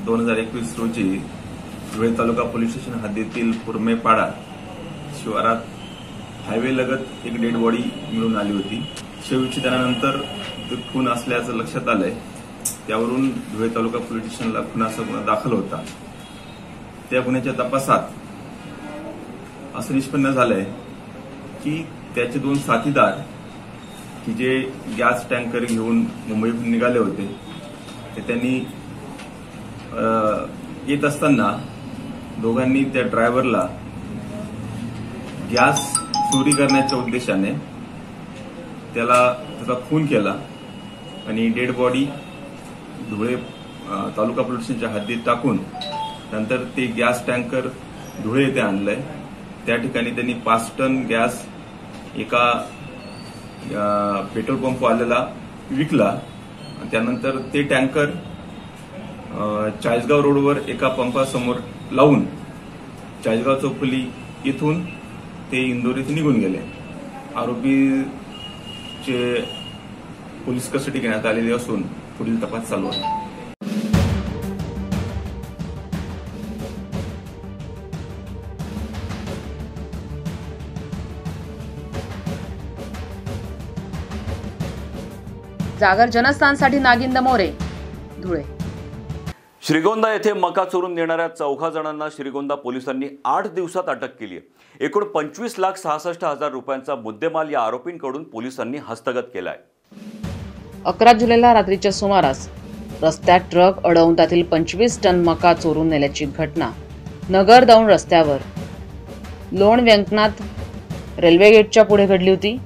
2021 रोजी धुळे तालुका पोलीस स्टेशन हद्दीतील पुरमेपाडा शिवारात हायवे लगत एक डेड बॉडी मिळून आली होती। शवविच्छेदनानंतर खून असल्याचं लक्षात आलंय। त्यावरून धुळे तालुका पोलीस स्टेशनला खुनाचा गुन्हा दाखल होता। त्या गुन्ह्याच्या तपासात असं निष्पन्न झालंय की त्याचे 2 साथीदार की जे गॅस टँकर घेऊन मुंबईहून निघाले होते ते त्यांनी येत असताना दोघांनी त्या ड्रायव्हरला गॅस चोरी करण्याच्या उद्देशाने त्याचा खून केला आणि डेड बॉडी धुळे तालुका पोलीस स्टेशनच्या हद्दीत टाकून नंतर ते गॅस टँकर धुळे येथे आणलंय। त्या ठिकाणी त्यांनी 5 टन गॅस एका पेट्रोल पंप वाल्याला विकला। त्यानंतर ते टँकर चाळीसगाव रोडवर एका पंपासमोर लावून चाळीसगाव चौफुली इथून ते इंदोर येथे निघून गेले। आरोपीचे पोलीस कस्टडी घेण्यात आलेली असून पुढील तपास चालू आहे। जागर जनस्थानसाठी नागिन मोरे, धुळे। श्रीगोंदा येथे मका चोरून नेणाऱ्या 4 जणांना श्रीगोंदा पोलिसांनी 8 दिवसात अटक केली आहे। एकूण 25,66,000 रुपयांचा मुद्देमाल या आरोपींकडून पोलिसांनी हस्तगत केलाय। 11 जुलैला रात्रीच्या सुमारास रस्त्यात ट्रक अडवून त्यातील 25 टन मका चोरून नेल्याची घटना नगर दौंड रस्त्यावर लोण व्यंकनाथ रेल्वे गेटच्या पुढे घडली होती।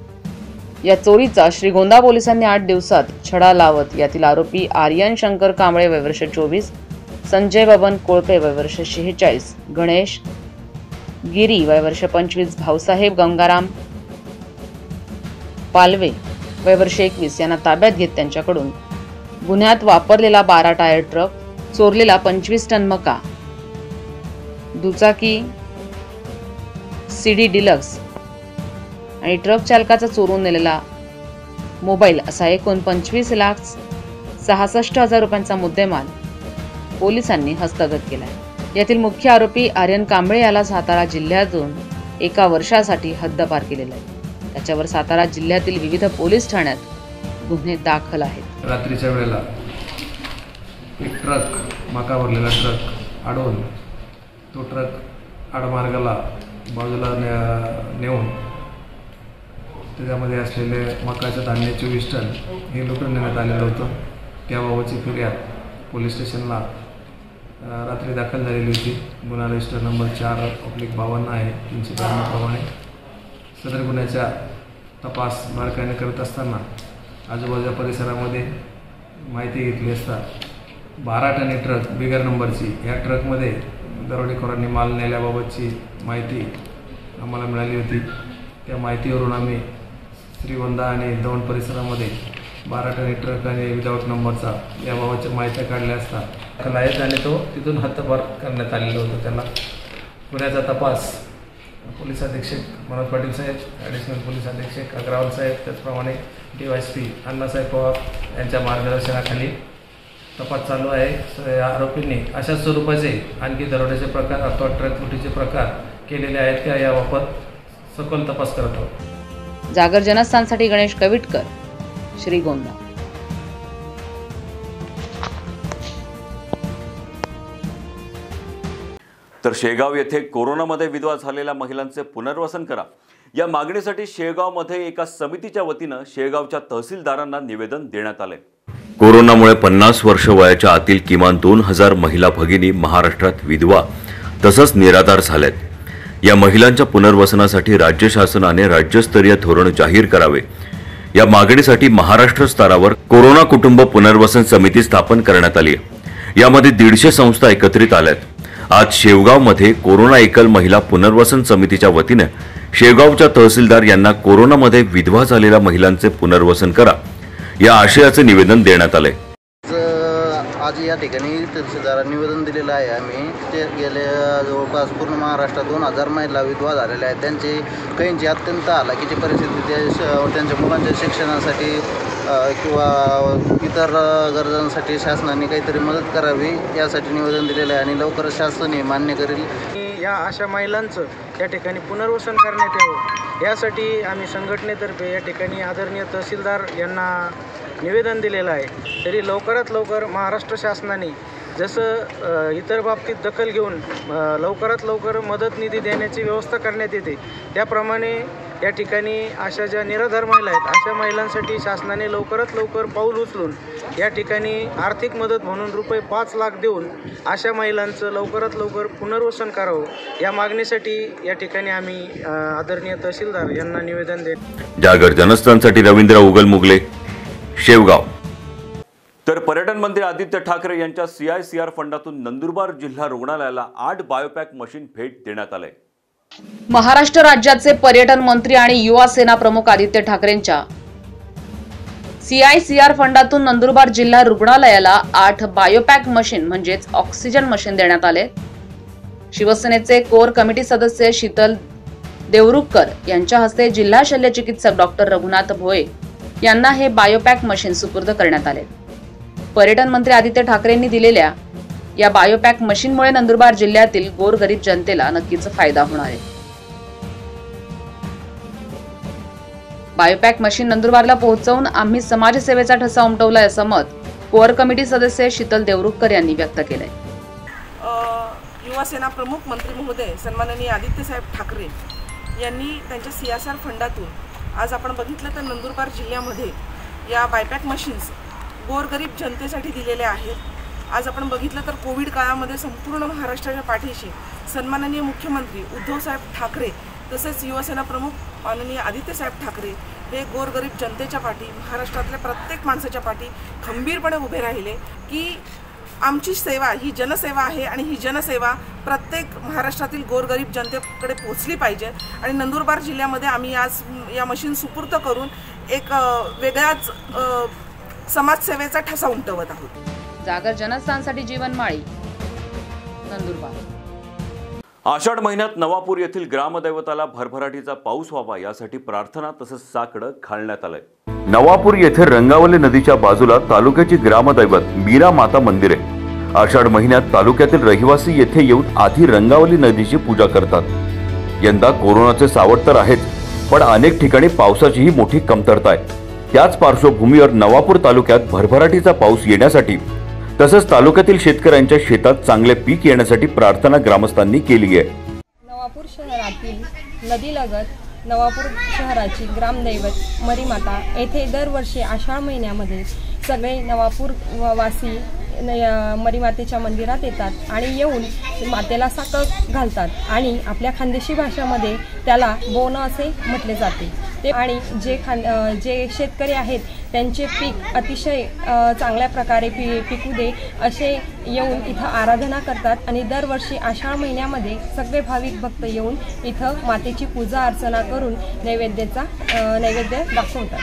या चोरीचा श्रीगोंदा पोलिसांनी 8 दिवसात छडा लावत यातील आरोपी आर्यन शंकर कांबळे वय वर्ष 24, संजय बबन कोळपे वय वर्ष 46, गणेश गिरी वय वर्ष 25, भाऊसाहेब गंगाराम पालवे वय वर्ष 21 यांना ताब्यात घेत त्यांच्याकडून गुन्ह्यात वापरलेला 12 टायर ट्रक, चोरलेला 25 टन मका, दुचाकी सीडी डिलक्स आणि ट्रक चालकाचा चोरून नेलेला मोबाईल असा एकूण 25,66,000 रुपयांचा मुद्देमाल पोलिसांनी हस्तगत केलाय। यातील मुख्य आरोपी आर्यन कांबळे याला सातारा जिल्ह्यातून 1 वर्षासाठी हद्दपार केलेला आहे। त्याच्यावर सातारा जिल्ह्यातील विविध पोलीस ठाण्यात गुन्हे दाखल आहेत। रात्रीच्या वेळेला एक ट्रक मका भरलेला ट्रक अडवून तो ट्रक आडमार्गाला बाजूला नेऊन त्याच्यामध्ये असलेले मकाचं धान्य 24 टन हे लुटून नेण्यात आलेलं होतं। त्याबाबतची फिर्याद पोलीस स्टेशनला रात्री दाखल झालेली होती। गुन्हा रजिस्टर नंबर 4/52 आहे 352 प्रमाणे। सदर गुन्ह्याचा तपास बारकाईने करत असताना आजूबाजूच्या परिसरामध्ये माहिती घेतली असता 12 टन ट्रक बिगर नंबरची या ट्रकमध्ये दरोडेखोरांनी माल नेल्याबाबतची माहिती आम्हाला मिळाली होती। त्या माहितीवरून आम्ही श्रीगोंदा आणि दौंड परिसरामध्ये 12 टन ट्रक आणि विदाऊट नंबरचा याबाबतच्या माहिती काढल्या असता दाखल आहेत आणि तो तिथून हद्दपार करण्यात आलेलं होतं। त्याला गुन्ह्याचा तपास पोलीस अधीक्षक मनोज पाटील साहेब, ॲडिशनल पोलीस अधीक्षक अग्रवाल साहेब, त्याचप्रमाणे DYSP अण्णासाहेब पवार यांच्या मार्गदर्शनाखाली तपास चालू आहे। आरोपींनी अशा स्वरूपाचे आणखी दरोड्याचे प्रकार अथवा ट्रक लुटीचे प्रकार केलेले आहेत का याबाबत सखोल तपास करत आहोत। जागर जनस्थानसाठी गणेश कविटकर, श्रीगोंदा। तर शेगाव येथे कोरोनामध्ये विधवा झालेल्या महिलांचे पुनर्वसन करा या मागणीसाठी शेगावमध्ये एका समितीच्या वतीनं शेगावच्या तहसीलदारांना निवेदन देण्यात आले। कोरोनामुळे 50 वर्ष वयाच्या आतील किमान 2000 महिला भगिनी महाराष्ट्रात विधवा तसंच निराधार झाल्यात। या महिलांच्या पुनर्वसनासाठी राज्य शासनाने राज्यस्तरीय धोरण जाहीर करावे या मागणीसाठी महाराष्ट्र स्तरावर कोरोना कुटुंब पुनर्वसन समिती स्थापन करण्यात आली आहे। यामध्ये 150 संस्था एकत्रित आल्यात। आज शेवगावमध्ये कोरोना एकल महिला पुनर्वसन समितीच्या वतीने शेवगावच्या तहसीलदार यांना कोरोनामध्ये विधवा झालेल्या महिलांचे पुनर्वसन करा या आशयाचे निवेदन देण्यात आले। आज या ठिकाणी तहसीलदारांनी निवेदन दिलेलं आहे। आम्ही ते गेल्या जवळपास पूर्ण महाराष्ट्रात 2000 महिला विधवा झालेल्या आहेत। त्यांची काहींची अत्यंत हालाकीची परिस्थिती त्यांच्या मुलांच्या शिक्षणासाठी किंवा इतर गरजांसाठी शासनाने काहीतरी मदत करावी यासाठी निवेदन दिलेलं आहे आणि लवकरच शासन हे मान्य करेल। या अशा महिलांचं या ठिकाणी पुनर्वसन करण्यात यावं यासाठी आम्ही संघटनेतर्फे या ठिकाणी आदरणीय तहसीलदार यांना निवेदन दिलेलं आहे। तरी लवकरात लवकर महाराष्ट्र शासनाने जसं इतर बाबतीत दखल घेऊन लवकरात लवकर मदत निधी देण्याची व्यवस्था करण्यात येते त्याप्रमाणे या ठिकाणी अशा ज्या निराधार महिला आहेत अशा महिलांसाठी शासनाने लवकरात लवकर पाऊल उचलून या ठिकाणी आर्थिक मदत म्हणून रुपये 5 लाख देऊन अशा महिलांचं लवकरात लवकर पुनर्वसन करावं या मागणीसाठी या ठिकाणी आम्ही आदरणीय तहसीलदार यांना निवेदन देतो। जागर जनस्थानसाठी रवींद्र उगल मुगले, शेवगाव। तर पर्यटन मंत्री आदित्य ठाकरे यांच्या CICR फंडातून नंदुरबार जिल्हा रुग्णालयाला 8 बायोपॅक मशीन भेट देण्यात आले। महाराष्ट्र राज्याचे पर्यटन मंत्री आणि युवा सेना प्रमुख आदित्य ठाकरेंच्या CICR फंडातून नंदुरबार जिल्हा रुग्णालयाला 8 बायोपॅक मशीन म्हणजेच ऑक्सिजन मशीन देण्यात आले। शिवसेनेचे कोर कमिटी सदस्य शीतल देवरुखकर यांच्या हस्ते जिल्हा शल्य चिकित्सक डॉक्टर रघुनाथ भोये यांना हे बायोपॅक मशीन सुपूर्द करण्यात आले। पर्यटन मंत्री आदित्य ठाकरेंनी दिलेल्या या बायोपॅक मशीनमुळे नंदुरबार जिल्ह्यातील गोरगरीब जनतेला नक्कीच फायदा होणार आहे। बायोपॅक मशीन नंदुरबारला पोहोचवून आम्ही समाजसेवेचा ठसा उमटवलाय असं मत कोर कमिटी सदस्य शीतल देवरुखकर यांनी व्यक्त केलंय। युवा सेना प्रमुख मंत्री महोदय सन्माननीय आदित्य साहेब ठाकरे यांनी त्यांच्या CICR फंडातून आज आपण बघितलं तर नंदुरबार जिल्ह्यामध्ये या बायोपॅक मशीन्स गोरगरीब जनतेसाठी दिलेल्या आहेत। आज आपण बघितलं तर कोविड काळामध्ये संपूर्ण महाराष्ट्राच्या पाठीशी सन्माननीय मुख्यमंत्री उद्धव साहेब ठाकरे तसेच युवासेना प्रमुख माननीय आदित्य साहेब ठाकरे हे गोरगरीब जनतेच्या पाठी महाराष्ट्रातल्या प्रत्येक माणसाच्या पाठी खंबीरपणे उभे राहिले की आमची सेवा ही जनसेवा आहे आणि ही जनसेवा प्रत्येक महाराष्ट्रातील गोरगरीब जनतेकडे पोहोचली पाहिजे आणि नंदुरबार जिल्ह्यामध्ये आम्ही आज या मशीन सुपूर्द करून एक वेगळाच समाजसेवेचा ठसा उमटवत आहोत। जागर जनस्थानसाठी जीवन माळी, नंदुरबार। आषाढ महिन्यात नवापूर येथील ग्रामदैवताला भरभराटीचा पाऊस व्हावा यासाठी प्रार्थना तसंच साकडं घालण्यात आलंय। नवापूर येथे रंगावली नदीच्या बाजूला तालुक्याची ग्रामदैवत मीरा माता मंदिर आहे। आषाढ महिन्यात तालुक्यातील रहिवासी येथे येऊन आधी रंगावली नदीची पूजा करतात। यंदा कोरोनाचे सावट तर आहेच, पण अनेक ठिकाणी पावसाचीही मोठी कमतरता आहे। त्याच पार्श्वभूमीवर नवापूर तालुक्यात भरभराटीचा पाऊस येण्यासाठी तसंच तालुक्यातील शेतकऱ्यांच्या शेतात चांगले पीक येण्यासाठी प्रार्थना ग्रामस्थांनी केली आहे। नवापूर शहरातील नदीलगत नवापूर शहराची ग्रामदैवत मरीमाता येथे दरवर्षी आषाढ महिन्यामध्ये सगळे नवापूर वासी मरीमातेच्या मंदिरात येतात आणि येऊन मातेला साकडं घालतात आणि आपल्या खानदेशी भाषेमध्ये त्याला बोनं असे म्हटले जाते। ते आणि जे शेतकरी आहेत त्यांचे पीक अतिशय चांगल्या प्रकारे पिकू दे असे येऊन इथं आराधना करतात आणि दरवर्षी आषाढ महिन्यामध्ये सगळे भाविक भक्त येऊन इथं मातेची पूजा अर्चना करून नैवेद्य दाखवतात।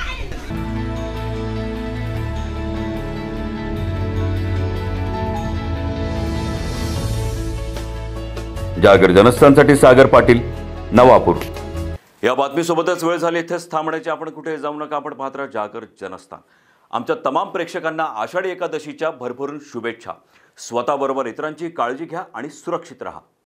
जागर जनस्थानसाठी सागर पाटील, नवापूर। या बातमीसोबतच वेळ झाली इथेच थांबण्याची। आपण कुठे जाऊ नका, आपण पाहत राहा जागर जनस्थान। आमच्या तमाम प्रेक्षकांना आषाढी एकादशीच्या भरभरून शुभेच्छा। स्वतःबरोबर इतरांची काळजी घ्या आणि सुरक्षित राहा।